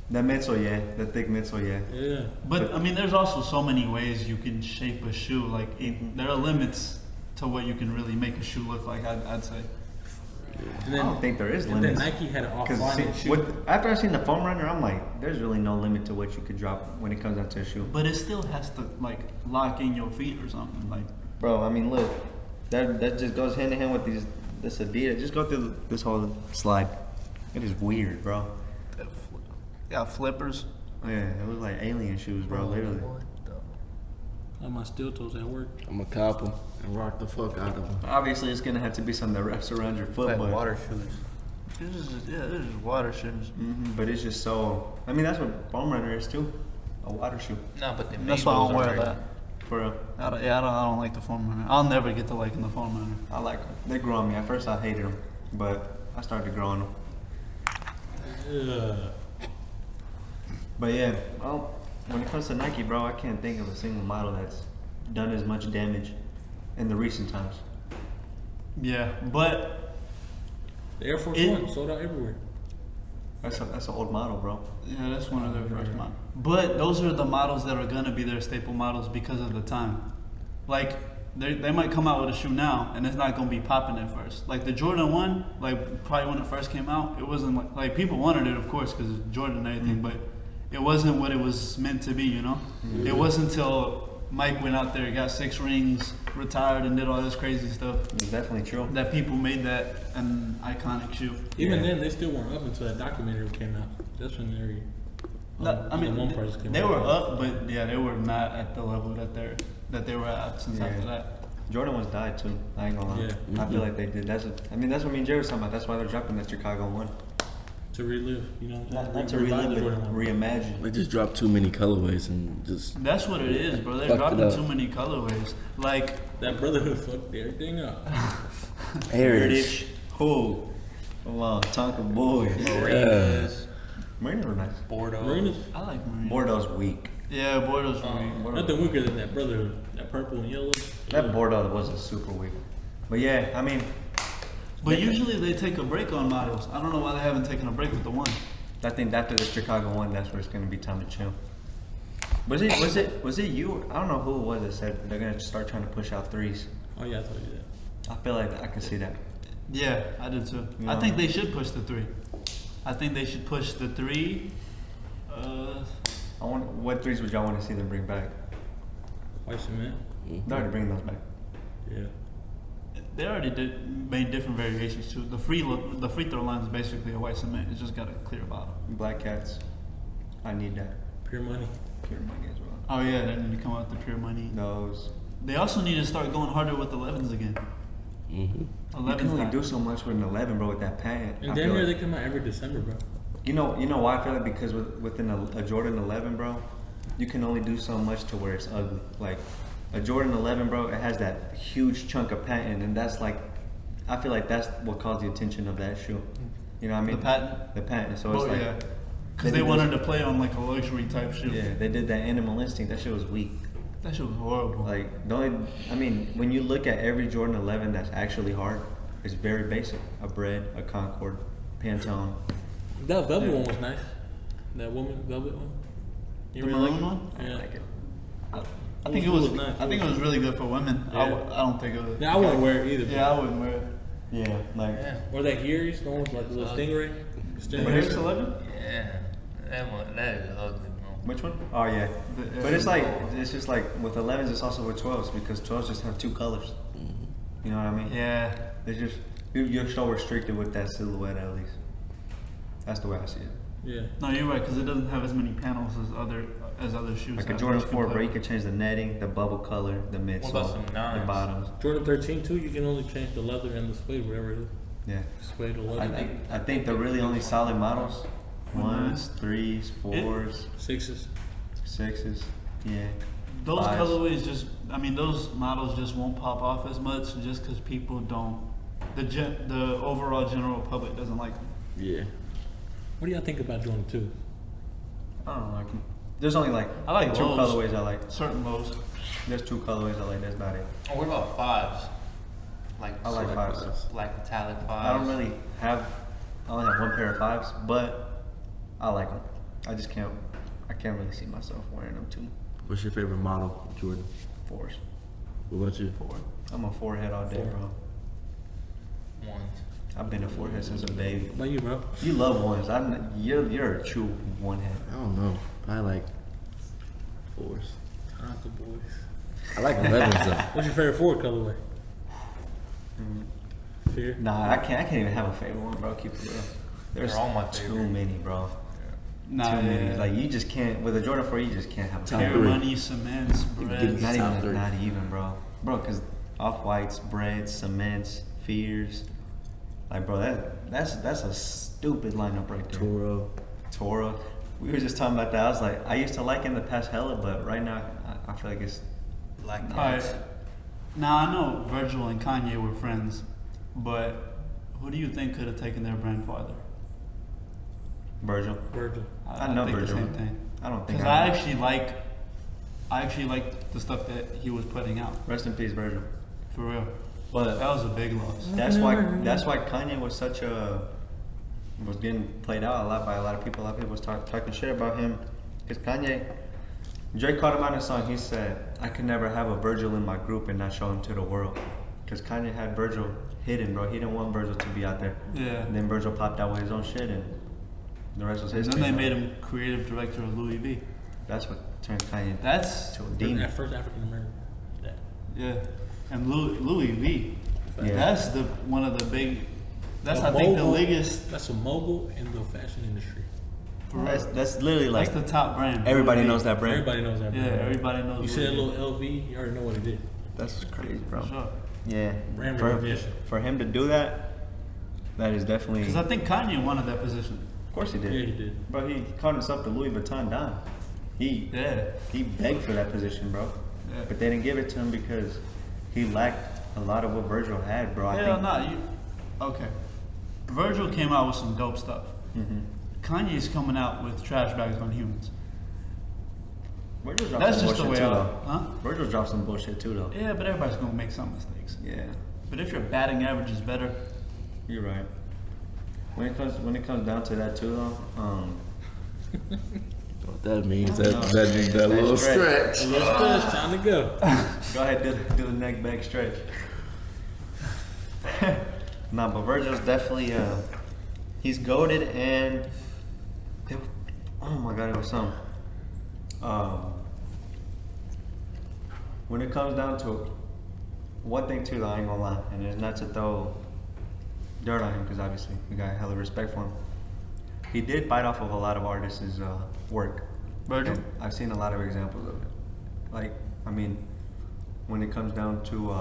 the midsole, yeah, the thick midsole, yeah. Yeah. But I mean, there's also so many ways you can shape a shoe. Like there are limits to what you can really make a shoe look like. I'd say. And I don't think there is and then limits. Nike had an Because offline shoe. after I seen the foam runner, I'm like, there's really no limit to what you could drop when it comes down to a shoe. But it still has to like lock in your feet or something. Like Bro, I mean, look, that just goes hand in hand with this Adidas. Just go through this whole slide. It is weird, bro. yeah, flippers. Yeah, it was like alien shoes, bro. Literally. Got my steel toes at work. I'm gonna cop them and rock the fuck out of them. Obviously, it's gonna have to be something that wraps around your foot, but shoes. This is water shoes. but it's just so. I mean, that's what foam runner is too, a water shoe. No, but they made That's why I don't those wear already. that. For real. I don't like the foam runner. I'll never get to liking the foam runner. I like them. They grew on me. At first, I hated them, but I started to grow on them. Yeah. But yeah, well, when it comes to Nike, bro, I can't think of a single model that's done as much damage in the recent times. Yeah, but The Air Force It- One sold out everywhere. That's an old model, bro. yeah, that's one of their first models. But those are the models that are gonna be their staple models because of the time. Like they might come out with a shoe now, and it's not gonna be popping at first. Like the Jordan 1, like probably when it first came out, it wasn't like people wanted it, of course, because it's Jordan and everything, but it wasn't what it was meant to be. You know, it wasn't until Mike went out there, got 6 rings, retired, and did all this crazy stuff It's definitely true. that people made that an iconic shoe. Even Yeah. then, they still weren't up until that documentary came out. That's when they I mean, the one price came they out. were up, but yeah, they were not at the level that they were at since Yeah. after that. Jordan ones died too. I ain't gonna lie. Yeah. I feel like they did. That's what me and Jay was talking about. That's why they're dropping that Chicago one. To relive, you know, Not to revive the relive Jordan it, one. reimagine. They just dropped too many colorways and just That's what it is, bro. They're Fucked it dropping up. too many colorways. Like, That Brotherhood fucked everything up. Heritage. Who? Come on, Tonka boys. Marinas, Marinas were nice. Bordeaux. Marinas, I like Marine. Bordeaux's weak. Yeah, Bordeaux's weak. nothing weaker than that Brotherhood. That purple and yellow. That Bordeaux wasn't super weak. But yeah, I mean, But usually they take a break on models. I don't know why they haven't taken a break with the one. I think after the Chicago one, that's where it's gonna be time to chill. Was it you? I don't know who it was that said they're gonna start trying to push out 3s. Oh yeah, I told you that. I feel like I can see that. Yeah, I do too. Yeah. I think they should push the 3. I think they should push the 3. What 3s would y'all want to see them bring back? White cement. They're already bringing those back. Yeah. They already made different variations too. The free throw line is basically a white cement. It's just got a clear bottom. Black Cats. I need that. Pure money. Pure money as well. Oh yeah, they need to come out with the pure money. Those. They also need to start going harder with 11s again. You 11s can only got- do so much with an 11, bro, with that patent. And I damn feel near like- they come out every December, bro. You know why I feel like? Because within a Jordan 11, bro, you can only do so much to where it's ugly. Like a Jordan 11, bro, it has that huge chunk of patent, and that's like, I feel like that's what caused the attention of that shoe. You know what I mean? The patent? The patent. So Oh it's like, yeah, because they did wanted this- to play on like a luxury type shoe. Yeah, they did that Animal Instinct. That shit was weak. That shit was horrible. Like when you look at every Jordan 11 that's actually hard, it's very basic. A Bread, a Concord, Pantone. That velvet one was nice. That woman velvet one. You The really maroon like it? one? I Yeah. like it. I think it was. nice. I think it was really good for women. Yeah. I don't think it was. Yeah, I wouldn't wear it either. bro. Yeah, I wouldn't wear it. Yeah, like Yeah. Or that Geary's, the one with like the little stingray. The Stingray. Air 11? Yeah. That is ugly, bro. which one? Oh yeah. The- But it's just like with 11s, it's also with 12s because 12s just have 2 colors. You know what I mean? Yeah. It's just you're so restricted with that silhouette at least. That's the way I see it. Yeah. No, you're right because it doesn't have as many panels as other shoes. Like a have. Jordan You can 4, play bro, you with. can change the netting, the bubble color, the midsole, What about some the nines? bottoms. Jordan 13 too. You can only change the leather and the suede, whatever it is. Yeah. Suede or leather. I think the really only solid models, 1s, 3s, 4s, Sixes. 6s. Yeah. Those 5s. colorways those models just won't pop off as much just because people don't. The overall general public doesn't like them. yeah. What do y'all think about Jordan 2? I don't like them. There's only like I like 2 lows. colorways I like. Certain lows. There's 2 colorways I like. That's about it. Oh, what about 5s? Like I like 5s. Like metallic 5s. I don't really have. I only have 1 pair of 5s, but I like them. I can't really see myself wearing them too. What's your favorite model, Jordan? 4s. What about you? I'm a 4-head all day, 4. bro. Ones. I've been a 4-head since a baby. What about you, bro? You love 1s. You're a true 1-head. I don't know. I like 4s. Tonka boys. I like 11s though. What's your favorite forward colorway? Fear. Nah, I can't even have a favorite one, bro. Keep it real. There's They're all my too favorite. many, bro. Nah, Too many. yeah. Like you just can't with a Jordan 4. You just can't have a Top Pure favorite. three. money, cements, give breads. me- Not Top even, three. not even, bro. Because off whites, breads, cements, fears. Like, bro, that's a stupid lineup right there. Toro. Torah. We were just talking about that. I was like, I used to like in the past hella, but right now I feel like it's Black Alright. Cats. Now I know Virgil and Kanye were friends, but who do you think could have taken their brand farther? Virgil. Virgil. I know think Virgil. the same thing. I don't think. Because I actually liked the stuff that he was putting out. Rest in peace, Virgil. For real. But That was a big loss. that's why Kanye was was getting played out a lot by a lot of people. A lot of people was talking shit about him because Kanye. Drake called him out in a song. He said, "I could never have a Virgil in my group and not show him to the world." Because Kanye had Virgil hidden, bro. He didn't want Virgil to be out there. Yeah. And then Virgil popped out with his own shit, and the rest was And history. then they made him creative director of Louis V. That's what turned Kanye That's to a demon. That first African American. Yeah. yeah. And Louis V. Yeah. That's one of the big. That's A I think the mogul- biggest. That's a mogul in the fashion industry. For real. That's literally like That's the top brand. everybody Louis V. knows that brand. Everybody knows that. Yeah, brand. everybody knows. You Louis see that V. little LV? You already know what he did. That's crazy, bro. For sure. Yeah. Brand For, recognition. for him to do that, that is definitely. Because I think Kanye wanted that position. Of course he did. Yeah, he did. Bro, he called himself the Louis Vuitton Don. Yeah. He begged for that position, bro. Yeah. But they didn't give it to him because he lacked a lot of what Virgil had, bro. I Hell think. nah. Okay. Virgil came out with some dope stuff. Mhm. Kanye's coming out with trash bags on humans. Virgil dropped That's some just the bullshit way too, I. though. Huh? Virgil dropped some bullshit too, though. Yeah, but everybody's gonna make some mistakes. Yeah, But if your batting average is better, you're right. When it comes down to that too, though, What that means, that No, that that little stretch. stretch. Let's go. It's time to go. go ahead do the neck back stretch. Nah, but Virgil's definitely he's goated and oh my god, it was something. When it comes down to it, one thing too, though, I ain't gonna lie, and it's not to throw dirt on him because obviously we got hella respect for him. He did bite off of a lot of artists' work. Virgil. And I've seen a lot of examples of it. Like, I mean, when it comes down to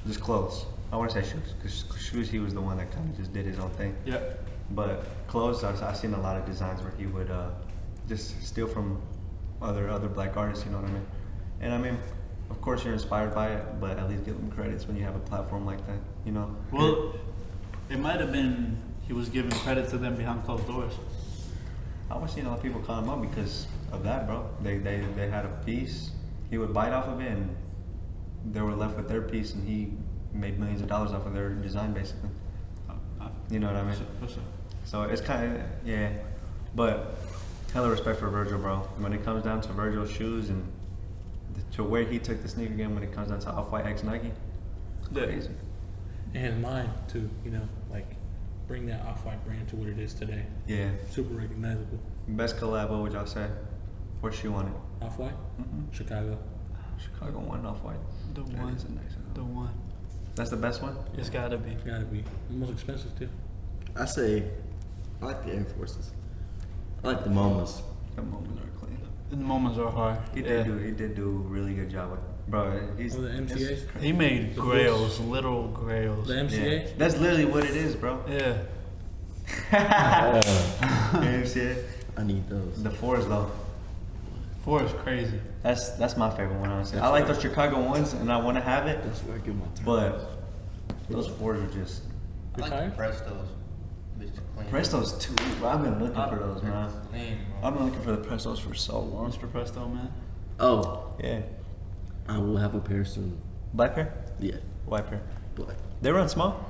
just clothes, I want to say shoes, because shoes he was the one that kind of just did his own thing. yeah. But clothes, I've seen a lot of designs where he would just steal from other black artists. You know what I mean? And I mean, of course you're inspired by it, but at least give them credits when you have a platform like that. You know? Well, it might have been he was giving credit to them behind closed doors. I was seeing a lot of people call him out because of that, bro. They had a piece, he would bite off of it, and they were left with their piece, and he made millions of dollars off of their design, basically. You know what I mean? For sure. So it's kind of, yeah. But hella respect for Virgil, bro. When it comes down to Virgil's shoes and to where he took the sneaker game, when it comes down to Off-White X Nike, crazy. And mine too. You know, like bring that Off-White brand to what it is today. Yeah. Super recognizable. Best collab, what would y'all say? What shoe on it? Off-White. Mhm. Chicago. Chicago 1 Off-White. The That one. is a nice one. The one. That's the best one? It's gotta be. Gotta be the most expensive too. I say, I like the Air Forces. I like the MoMAs. The moments are clean. The moments are hard. He did do a really good job with, bro. He's Oh, the MCAs? it's crazy. He made The grails, literal grails. The MCA. Yeah. That's literally what it is, bro. Yeah. MCA. I need those. The fours though. Four is crazy. That's my favorite one, honestly. I like those Chicago ones, and I want to have it, That's where I get my time. but those fours are just I like Retired? the Prestos. Bitch, clean. Prestos too. Bro, I've been looking for those, man. Clean, bro. I've been looking for the Prestos for so long. Mr. Presto, man. Oh, Yeah. I will have a pair soon. Black pair, Yeah, white pair. black. They run small.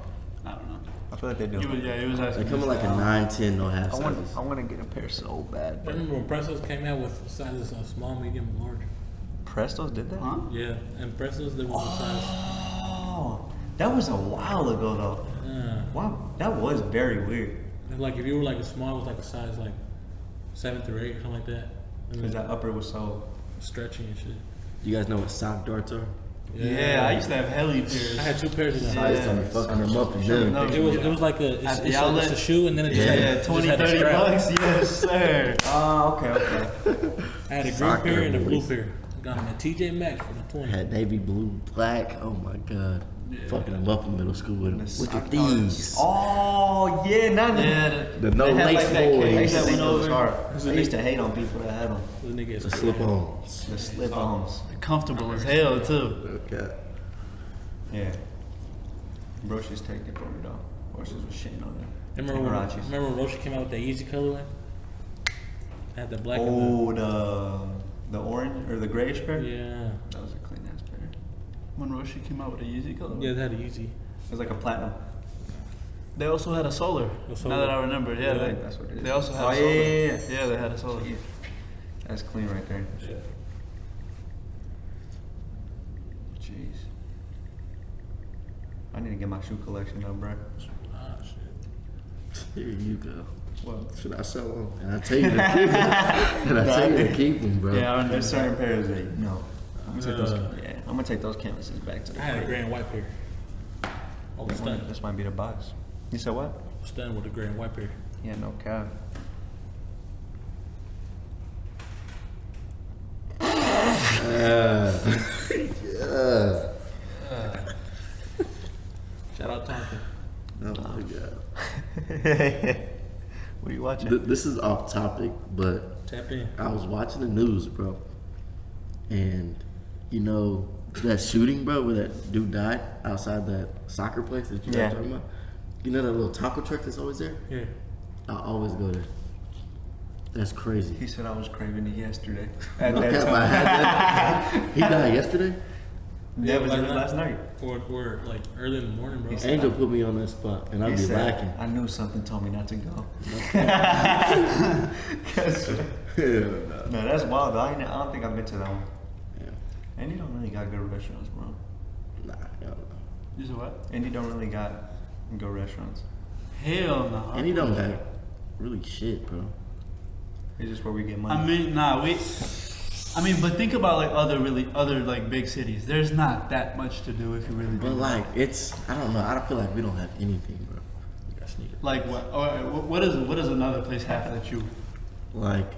I don't know. I feel like they do. He was They asking. come in me like a that. 9, 10, no half I sizes. want to get a pair so bad. I But remember when Prestos came out with sizes small, medium, and large. Prestos did that? Huh? Yeah, and Prestos there was a size. Oh, that was a while ago though. Wow, that was very weird. And like if you were like a small, it was like a size like 7 through 8 or something like that. And Cause that upper was so. stretchy and shit. You guys know what sock darts are? Yeah, I used to have heli pairs. I had 2 pairs of them. Yeah. Size me fucking them up and then. No. It was like a At the it's outlet? a shoe and then it just Yeah, had, yeah, it 20, just had a 30 strap. bucks. Yes, sir. Oh, okay. I had a green Soccer pair and a blue boys. pair. Got them at TJ Maxx for the 20. Had navy blue, black. Oh my god. Fucking them up in middle school with them. The Look sock at these. Oh yeah, now Yeah, The no they had lace like that boys. case I that went over. used to hate on people that had them. The nigga is The slip-ons. The slip-ons. Comfortable as hell too. Okay. Yeah. Bro, she's taking it for me though. Or she's with shitting on there. Remember when Huaraches. Roshi came out with that Yeezy colorway? Had the black the orange or the grayish pair. and the, yeah. That was a clean ass pair. When Roshi came out with a Yeezy color. Yeah, they had a Yeezy. It was like a platinum. They also had a solar. A solar. Now that I remember, yeah, Yeah, they, that's what it is. they also had Oh, a solar. yeah. Yeah, they had a solar. Jeez. That's clean right there. Jeez. I need to get my shoe collection up, bro. Ah, shit. Here you go. What? Should I sell them? And I tell you to keep them. And I tell you to keep them, bro. Yeah, there's certain pairs that no. I'm gonna take those. Uh, Yeah, I'm gonna take those canvases back to the. I had a crate. gray and white pair. I was stunned. This might be the box. You said what? Stunned with a gray and white pair. Yeah, no cap. Yeah. Shout out Tonkin. Oh my god. What are you watching? This is off topic, but Tap in. I was watching the news, bro, and you know that shooting, bro, where that dude died outside that soccer place that you Yeah. guys talking about. You know that little taco truck that's always there? Yeah. I always go there. That's crazy. He said I was craving it yesterday. No cap, I had that. He died yesterday. Yeah, it was last night. Or like early in the morning, bro. He's- Angel put me on that spot, and I'd He be said, lacking. I knew something told me not to go. No, that's wild. Though. I don't think I've been to that one. Yeah. Indy don't really got good restaurants, bro. Nah, hell no. You said what? Indy don't really got good restaurants. Hell no. And he don't have really shit, bro. It's just where we get money. I mean, but think about like other like big cities. There's not that much to do if you really But do. like, it's, I don't know. I don't feel like we don't have anything, bro. We got sneakers. Like what? All right, what does another place have that you? Like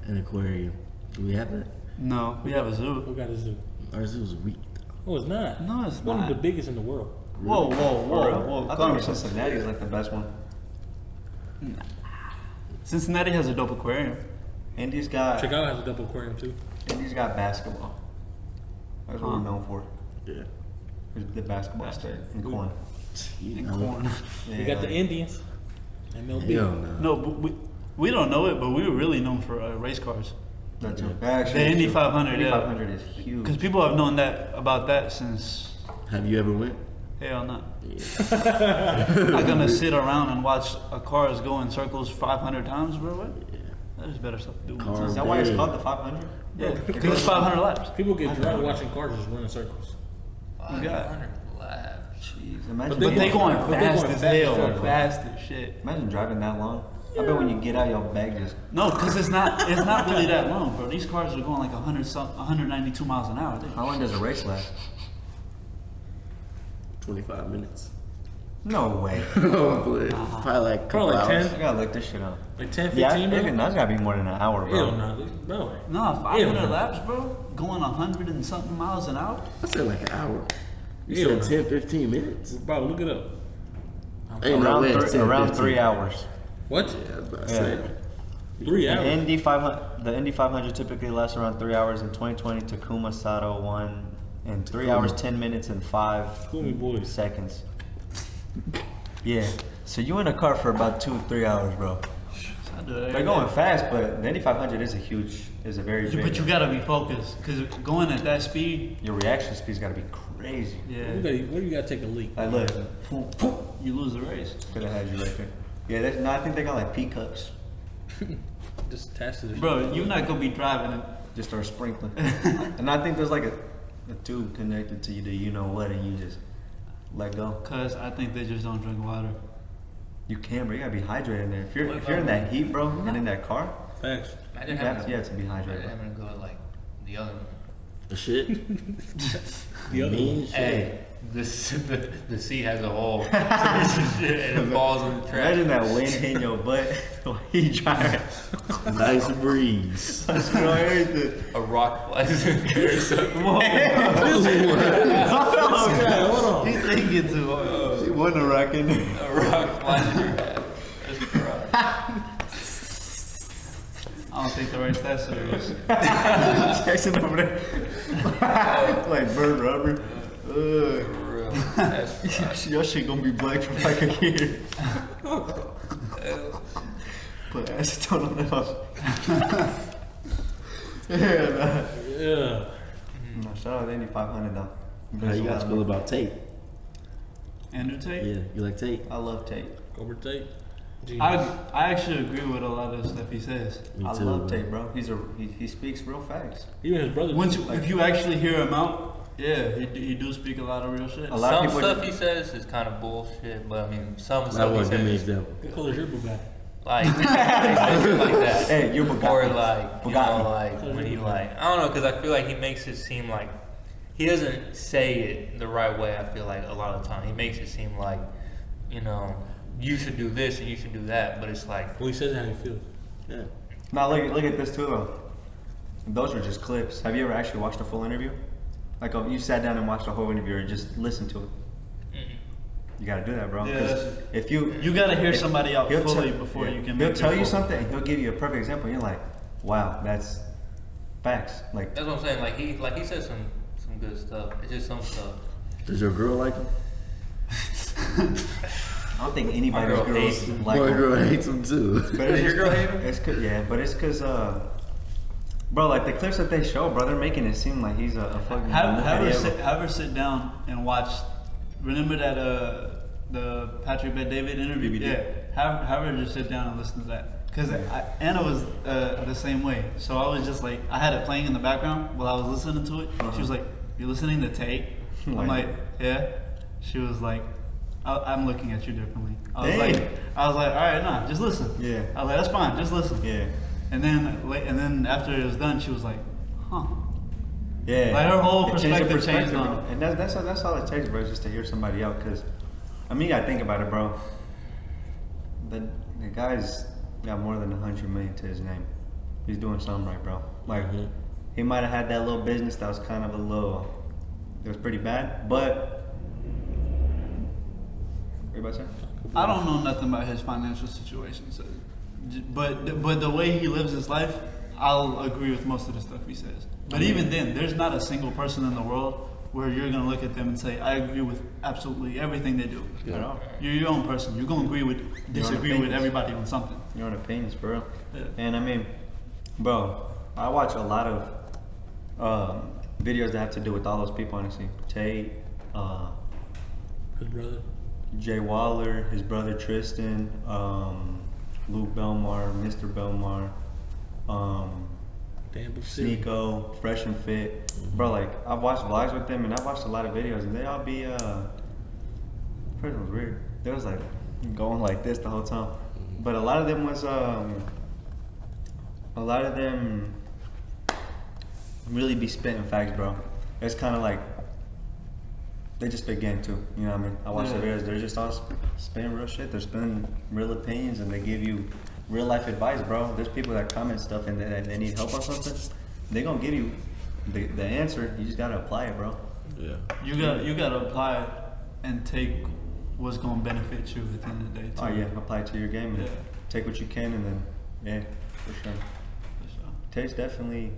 an aquarium. Do we have that? No, we have a zoo. We got a zoo. Our zoo's weak. Oh, it's not. No, it's One of not. the biggest in the world. Whoa, whoa, For whoa, real? whoa! I calm thought yourself. Cincinnati's like the best one. Cincinnati has a dope aquarium. Indy's got Chicago has a double aquarium too. Indy's got basketball. That's what we're known for. Yeah. Is the basketball state and corn. You And know, corn. We got the Indians. MLB. hell no. No, but we don't know it, but we were really known for race cars. That's Yeah. a actually, The Indy 500, Indy yeah. 500 is huge. Because people have known that about that since Have you ever went? hell no. Yeah. I'm not gonna sit around and watch a cars go in circles 500 times, bro. What? Yeah. There's better stuff to do. Car- Is that why it's called the 500? Yeah, because it's 500 laps. People get drunk watching cars just running circles. You got it. 500 laps. Jeez, imagine. But they going But they fast going as fast hell, as hell. fast as shit. Imagine driving that long. I bet when you get out, your bag just. No, because it's not really that long, bro. These cars are going like 192 miles an hour. How long does a race last? 25 minutes. No way. Hopefully. Probably like a couple Probably like hours. 10. I gotta look this shit up. Like 10, 15, Yeah, bro? that's gotta be more than an hour, bro. Hell no, bro. No, 500 Ew. laps, bro. Going 100 and something miles an hour. I said like an hour. You Hell said no. 10, 15 minutes. Bro, look it up. Ain't no way it's 10, Around 15. 3 hours. What? Yeah, I was about to Yeah. say. 3 hours. Indy 500, the Indy 500 typically lasts around 3 hours. In 2020, Takuma Sato won in 3 hours, 10 minutes, and 5 Cool me, boys. seconds. Yeah. So you in a car for about 2-3 hours, bro. I do that They're going fast, but the Indy 500 is a very big. But you gotta be focused, because going at that speed, Your reaction speed's gotta be crazy. yeah, Where you gotta take a leak? Like, look. you lose the race. Could have had you right there. Yeah, no, I think they got like P cups. Just attach to the Bro, you're not gonna be driving it. Just start sprinkling. And I think there's like a tube connected to you that you know what, and you just let go. Cause I think they just don't drink water. You can, but you gotta be hydrated in there. If you're in that heat, bro, and in that car, Facts. Imagine you having, have to be imagine hydrated. having to go like the other one. The shit. The other Mean one. shit. Hey, the seat has a hole, and it falls in the trash. Imagine that wind hitting your butt while you driving. Nice breeze. That's everything. A rock flies in there or something. Hold on. He's thinking too hard. She wasn't a rock in there. A rock flies in your head. Just a rock. I don't think the race that serious. Jackson over there. Like burnt rubber. For real. That's Your shit gonna be black for like a year. Put acetone on them. Yeah, Yeah. no, shout out to Indy 500 though. How you guys feel about Tate? Andrew Tate? Yeah, you like Tate? I love Tate. Cobra Tate. I actually agree with a lot of the stuff he says. Me I too, love bro. Tate, bro. He speaks real facts. Even his brother. Once too. you, if you actually hear him out, yeah, he do speak a lot of real shit. A lot Some of people stuff he says is kind of bullshit, but I mean, some That stuff he one, give me an says example. What color is your Bugatti? like shit like that. Hey, you're Bugatti. Or like, you Bugatti. know, like when he like, I don't know, because I feel like he makes it seem like he doesn't say it the right way. I feel like a lot of the time he makes it seem like, you know, you should do this and you should do that, but it's like, Well, he says how he feels. Yeah. Now look at this too though. Those were just clips. Have you ever actually watched a full interview? Like you sat down and watched a whole interview or just listened to it? You gotta do that, bro. 'Cause Yeah. if you gotta hear somebody out he'll fully tell- before yeah. you can He'll make tell your you full- something and he'll give you a perfect example. And you're like, wow, that's facts. Like that's what I'm saying. Like he says some good stuff. It's just some stuff. Does your girl like him? I don't think anybody's girl girls hates him. like My him. girl hates him too. But it's Your girl hate him? It's cause, yeah, but it's cause bro, like the clips that they show, bro, they're making it seem like he's a fucking Have mujeriego. her sit down and watch. Remember that the Patrick Bet David interview? BBD. Yeah. Have her just sit down and listen to that. Cause Anna was the same way. So I was just like, I had it playing in the background while I was listening to it. She was like, "You listening to Tate?" I'm Like- like, "Yeah." She was like, "I'm looking at you differently." I was Dang. like, "All right, nah, just listen." Yeah. I was like, "That's fine, just listen." Yeah. And then after it was done, she was like, "Huh." Yeah. Like, her whole It changed your perspective changed bro. on it. And that's all it takes, bro, is just to hear somebody out. Cause I mean, I think about it, bro. The guy's got more than 100 million to his name. He's doing something right, bro. Like he might have had that little business that was kind of it was pretty bad, but what you about to say? I don't know nothing about his financial situation, so, but the way he lives his life, I'll agree with most of the stuff he says. But even then, there's not a single person in the world where you're gonna look at them and say, "I agree with absolutely everything they do." I know. You're your own person. You're gonna disagree with opinions. everybody on something. Your own opinions, bro. Yeah. And I mean, bro, I watch a lot of videos that have to do with all those people, honestly. Tate, His brother. Jay Waller, his brother Tristan, Luke Belmar, Mr. Belmar, Damn, City. Sneeko, Fresh and Fit. Bro, like, I've watched vlogs with them and I've watched a lot of videos and they all be, first one was weird. They was like going like this the whole time. But a lot of them was, really be spitting facts, bro. It's kind of like, they just spit game too, you know what I mean? I watch the videos, they're just all spitting real shit. They're spitting real opinions and they give you real life advice, bro. There's people that comment stuff and they need help on something. They gonna give you the answer. You just gotta apply it, bro. Yeah. You gotta apply it and take what's gonna benefit you at the end of the day. Too. Oh yeah, apply it to your game and Yeah. take what you can and then, yeah, for sure. For sure. Tate's definitely,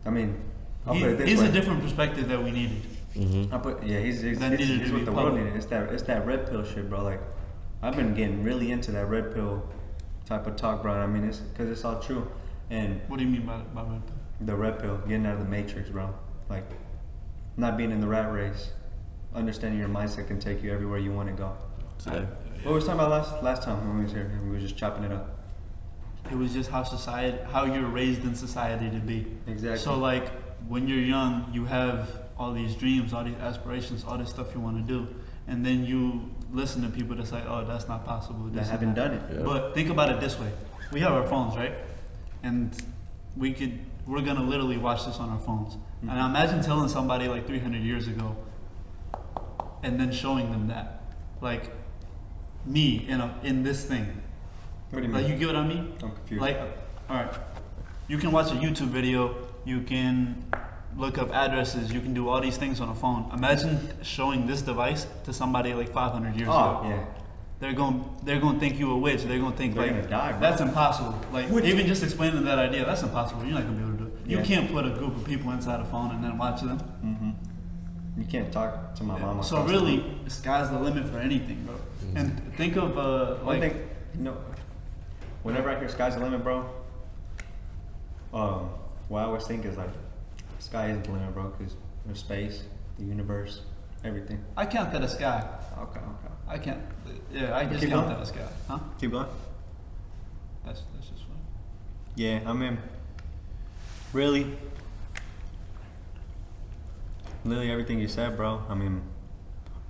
I mean, I'll put it this He's way. a different perspective that we needed. He's That needed to what be the world public. needed. It's that red pill shit, bro. Like, I've been getting really into that red pill type of talk, bro. I mean, it's because it's all true. And What do you mean by red pill? the red pill, getting out of the matrix, bro. Like, not being in the rat race. Understanding your mindset can take you everywhere you want to go. Today. What we was talking about last time when we was here? We were just chopping it up. It was just how you're raised in society to be. Exactly. So like when you're young, you have all these dreams, all these aspirations, all this stuff you want to do, and then you listen to people that say, "Oh, that's not possible." That this and haven't that." done it. Yeah. But think about it this way: we have our phones, right? And we're gonna literally watch this on our phones. And I imagine telling somebody like 300 years ago, and then showing them that, like me in this thing. What do you Like, mean? you get what I mean? I'm confused. Like, all right, you can watch a YouTube video, you can look up addresses, you can do all these things on a phone. Imagine showing this device to somebody like 500 years ago. yeah. They're going to think you a witch. They're going to think They're like gonna die, bro. that's impossible. Like even just explaining that idea, that's impossible. You're not going to be able to do it. You Yeah. can't put a group of people inside a phone and then watch them. You can't talk to my mama. So really, the sky's the limit for anything, bro. And think of one like thing, you know, whenever I hear sky's the limit, bro, what I always think is like, sky isn't the limit, bro, because there's space, the universe, everything. I count that as sky. Okay. I can't. Yeah, I just Keep count going. that as sky. Huh? Keep going. That's just fine. Yeah, I mean, really, literally everything you said, bro. I mean,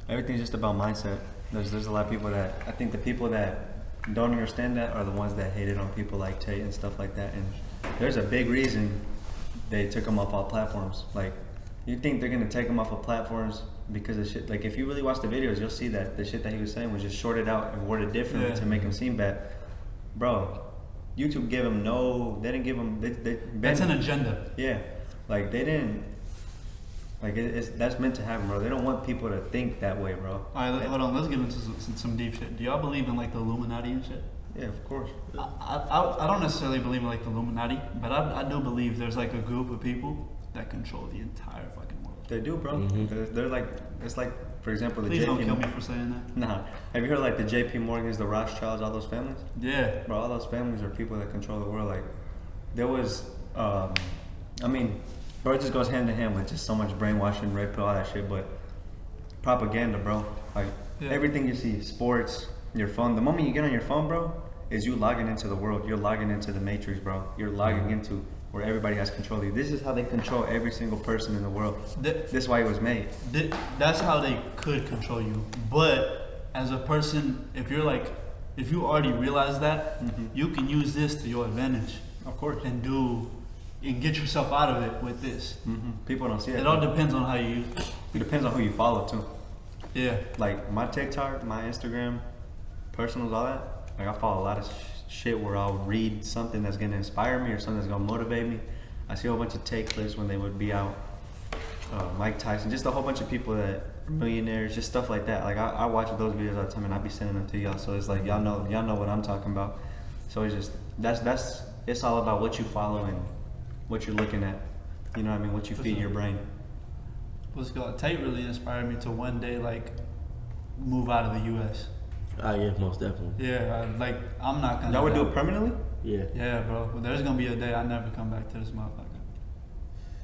everything's just about mindset. There's a lot of people that, I think the people that don't understand that are the ones that hated on people like Tate and stuff like that. And there's a big reason they took him off all platforms. Like, you think they're gonna take him off of platforms because of shit? Like, if you really watch the videos, you'll see that the shit that he was saying was just shorted out and worded differently to make him seem bad. Bro, YouTube gave him they didn't give him, That's an agenda. yeah, like they didn't, like that's meant to happen, bro. They don't want people to think that way, bro. All right, hold on. Let's get into some deep shit. Do y'all believe in like the Illuminati and shit? Yeah, of course. I don't necessarily believe in like the Illuminati, but I do believe there's like a group of people that control the entire fucking world. They do, bro. They're like, it's like, for example, the Please don't JP. kill me for saying that. Nah, have you heard like the JP Morgans, the Rothschilds, all those families? Yeah. Bro, all those families are people that control the world. Like, there was, I mean, bro, it just goes hand in hand with just so much brainwashing, rape, all that shit. But propaganda, bro. Like, everything you see, sports, your phone. The moment you get on your phone, bro, is you logging into the world. You're logging into the matrix, bro. You're logging into where everybody has control of you. This is how they control every single person in the world. This is why it was made. That's how they could control you. But as a person, if you already realize that, you can use this to your advantage. Of course. And get yourself out of it with this. People don't see it. It all depends on how you use it. It depends on who you follow, too. Yeah. Like, my TikTok, my Instagram, personals, all that, like, I follow a lot of shit where I'll read something that's gonna inspire me or something that's gonna motivate me. I see a whole bunch of take clips when they would be out. Mike Tyson, just a whole bunch of people that are millionaires, just stuff like that. Like, I watch those videos all the time and I be sending them to y'all. So it's like, y'all know what I'm talking about. So it's just, it's all about what you follow and what you're looking at. You know what I mean? What you feed your brain. What's called Tate really inspired me to one day like move out of the U.S. Oh yeah, most definitely. Yeah, I'm not gonna. Y'all would do it permanently? Yeah. Yeah, bro. Well, there's gonna be a day I never come back to this motherfucker.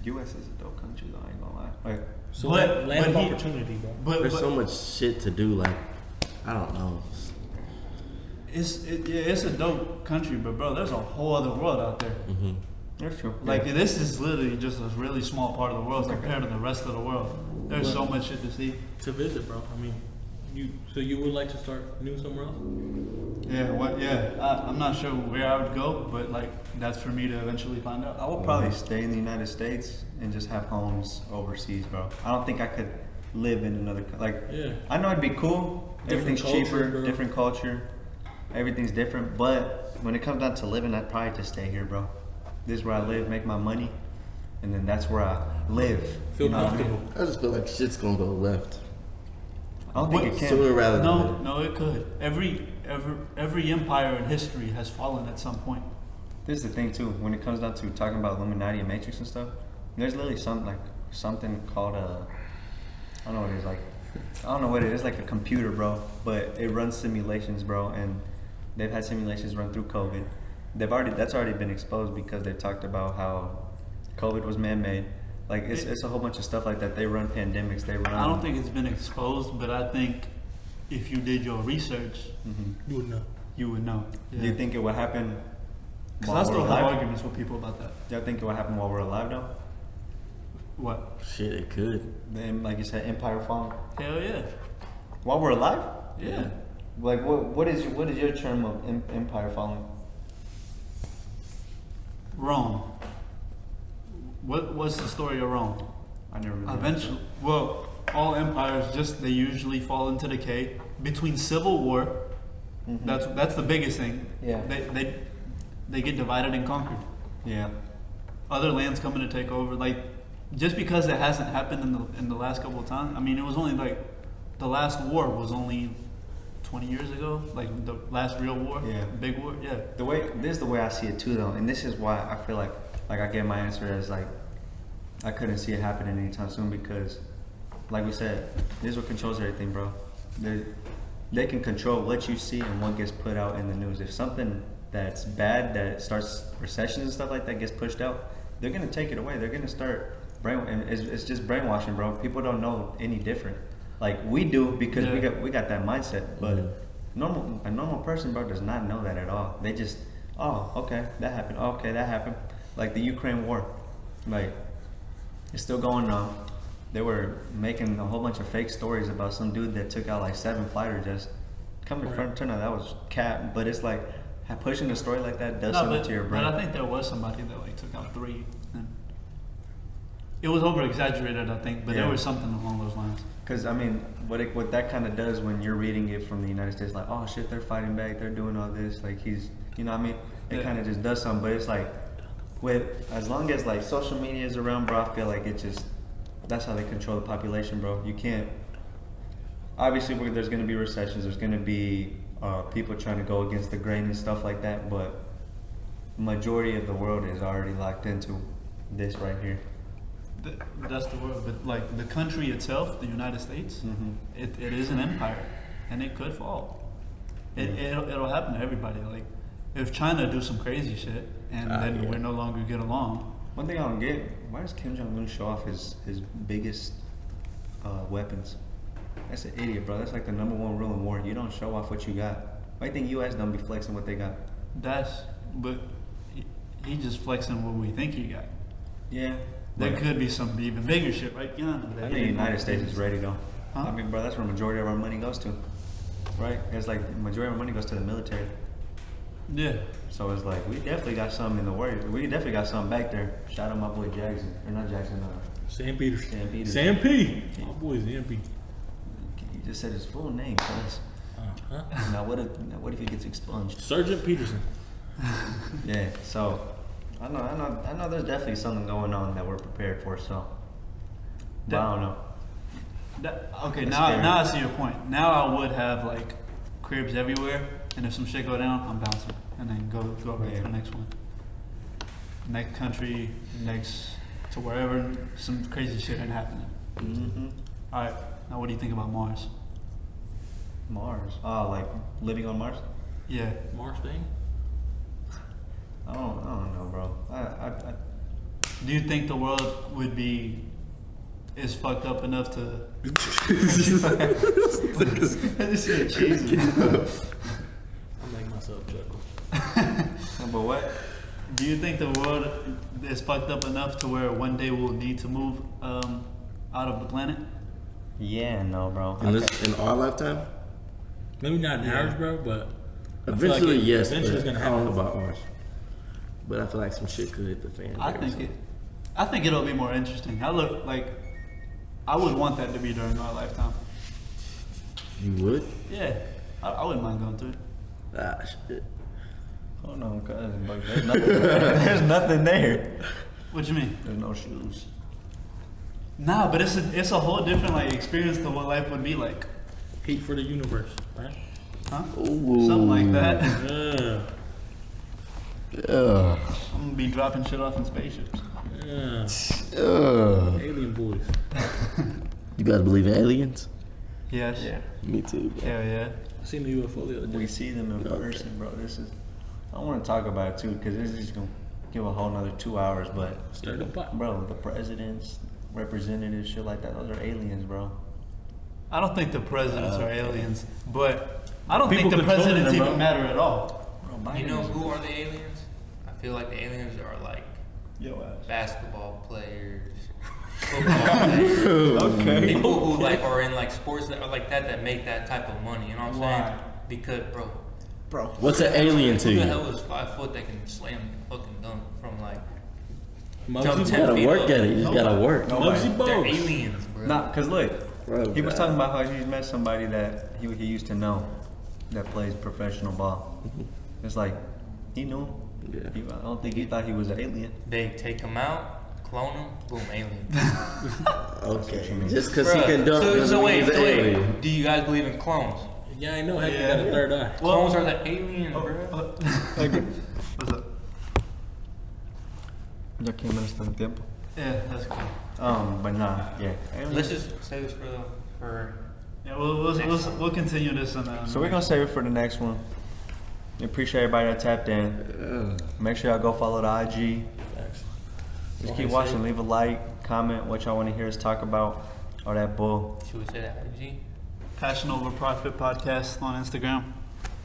U.S. is a dope country, though. I ain't gonna lie. Like, So But- land of but he- opportunity, bro. But There's so much shit to do. Like, I don't know. it's a dope country, but bro, there's a whole other world out there. that's true. Like this is literally just a really small part of the world compared to the rest of the world. There's so much shit to see. To visit, bro. I mean, you would like to start new somewhere else? Yeah. I'm not sure where I would go, but like that's for me to eventually find out. I would probably stay in the United States and just have homes overseas, bro. I don't think I could live in another Yeah. I know it'd be cool. Different Everything's culture, cheaper, bro. different culture. Everything's different, but when it comes down to living, I'd probably just stay here, bro. This is where I live, make my money, and then that's where I live. Feel You know what I mean? comfortable. I just feel like shit's gonna go left I don't think it can. sooner rather than later. No, it could. Every empire in history has fallen at some point. This is the thing too. When it comes down to talking about Illuminati and Matrix and stuff, there's literally something called I don't know what it is. Like, I don't know what it is. It's like a computer, bro. But it runs simulations, bro. And they've had simulations run through COVID. That's already been exposed because they talked about how COVID was man-made. Like, it's a whole bunch of stuff like that. They run pandemics. They run. I don't think it's been exposed, but I think if you did your research, You would know. you would know. Do you think it would happen? Because I while still we're have alive? arguments with people about that. Do you think it would happen while we're alive, though? What? Shit, it could. Then, like you said, empire falling. Hell yeah. While we're alive? Yeah. Like, what is your term of empire falling? Rome. What's the story of Rome? I never really. Eventually, well, all empires they usually fall into decay between civil war. That's the biggest thing. Yeah. They get divided and conquered. Yeah. Other lands coming to take over. Like just because it hasn't happened in the last couple of times. I mean, it was only like the last war was only 20 years ago. Like the last real war. Yeah. Big war. Yeah. This is the way I see it too, though, and this is why I feel like I get my answer as like I couldn't see it happening anytime soon because, like we said, this is what controls everything, bro. They can control what you see and what gets put out in the news. If something that's bad, that starts recessions and stuff like that, gets pushed out, they're gonna take it away. They're gonna start and it's just brainwashing, bro. People don't know any different. Like we do because we got that mindset, but a normal person, bro, does not know that at all. They just, oh, okay, that happened. Oh, okay, that happened. Like the Ukraine war, like it's still going on. They were making a whole bunch of fake stories about some dude that took out like 7 fighter jets. Coming from turn out that was cap, but it's like pushing a story like that does something to your brain. But I think there was somebody that like took out 3. And it was over exaggerated, I think, but there was something along those lines. Because I mean, what that kind of does when you're reading it from the United States, like, oh shit, they're fighting back, they're doing all this, like he's, you know what I mean? It kind of just does something, but it's like, as long as like social media is around, bro, I feel like it just, that's how they control the population, bro. You can't, obviously there's going to be recessions, there's going to be people trying to go against the grain and stuff like that, but majority of the world is already locked into this right here. That's the word, but like the country itself, the United States, it is an empire, and it could fall. It'll happen to everybody. Like if China do some crazy shit, and then we no longer get along. One thing I don't get, why does Kim Jong-un show off his biggest weapons? That's an idiot, bro. That's like the number 1 rule in war. You don't show off what you got. Why do you think U.S. don't be flexing what they got? But he just flexing what we think he got. Yeah. There could be some even bigger shit, right? Yeah. I think the United States is ready though. Huh? I mean, bro, that's where the majority of our money goes to, right? It's like the majority of our money goes to the military. Yeah. So it's like we definitely got something in the works. We definitely got something back there. Shout out my boy Jackson, or not Jackson, Sam Peters. Sam Peters. Sam P. My boy Sam P. He just said his full name, cuz. Now what if he gets expunged? Sergeant Peterson. Yeah. So I know. There's definitely something going on that we're prepared for. So, but I don't know. Okay, That's now I see your point. Now I would have like cribs everywhere, and if some shit go down, I'm bouncing, and then go right to the next one. Next country, next to wherever some crazy shit ain't happening. Mm-hmm. All right, now what do you think about Mars? Mars. Oh, like living on Mars? Yeah. Mars thing? I don't know, bro. Do you think the world would be is fucked up enough to? This shit cheesy. I'll make myself chuckle. But what? Do you think the world is fucked up enough to where one day we'll need to move out of the planet? Yeah, no, bro. In our lifetime? Maybe not in ours, bro, but Eventually, yes. Eventually, it's but gonna I don't know happen. about ours. But I feel like some shit could hit the fan. I think it'll be more interesting. I would want that to be during our lifetime. You would? Yeah, I wouldn't mind going through it. Ah, shit. Hold on, cuz. There's nothing, there's nothing there. What you mean? There's no shoes. Nah, but it's a whole different like experience to what life would be like. Heat for the universe, right? Huh? Ooh. Something like that. Yeah. Ugh. I'm gonna be dropping shit off in spaceships. Yeah. Ugh. Alien boys. You guys believe in aliens? Yes. Yeah. Me too, bro. Hell yeah. I seen the UFO the other day. We see them in person, bro. I want to talk about it too, because this is just going to give a whole nother 2 hours, but, Stir the pot. bro, the presidents, representatives, shit like that, those are aliens, bro. I don't think the presidents are aliens, but I don't People think the controlling presidents them, even bro. matter at all. Bro, You know Biden is- who are the aliens? I feel like the aliens are like Yo ass. basketball players, football players, Okay. people who like are in like sports that are like that make that type of money. You know what I'm Why? saying? Because bro, What's an alien to who the you? hell is 5 foot that can slam fucking dunk from like Muggsy Jump You 10 gotta feet work up? at it. You just gotta work. Muggsy They're Bogues. aliens, bro. Nah, because look, Bro, he was God. talking about how he met somebody that he used to know that plays professional ball. It's like, he knew him. Yeah. I don't think he thought he was an alien. They take him out, clone him, boom, alien. Okay. Just because he Bruh, can dunk doesn't so mean wait, he's an alien. do you guys believe in clones? Yeah, I know. Heck, Yeah. you got a third eye. Clones are the aliens, bro. What's up? Ya que me están tiempo. Yeah, that's cool. But nah, yeah. Let's just say this for Yeah, we'll continue this on. So we're gonna save it for the next one. Appreciate everybody that tapped in. Make sure y'all go follow the IG. Facts. Just keep watching. Leave a like, comment what y'all want to hear us talk about, all that bull. Should we say that IG? Passion Over Profit Podcast on Instagram.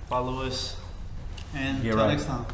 Follow us. And Get until right. next time.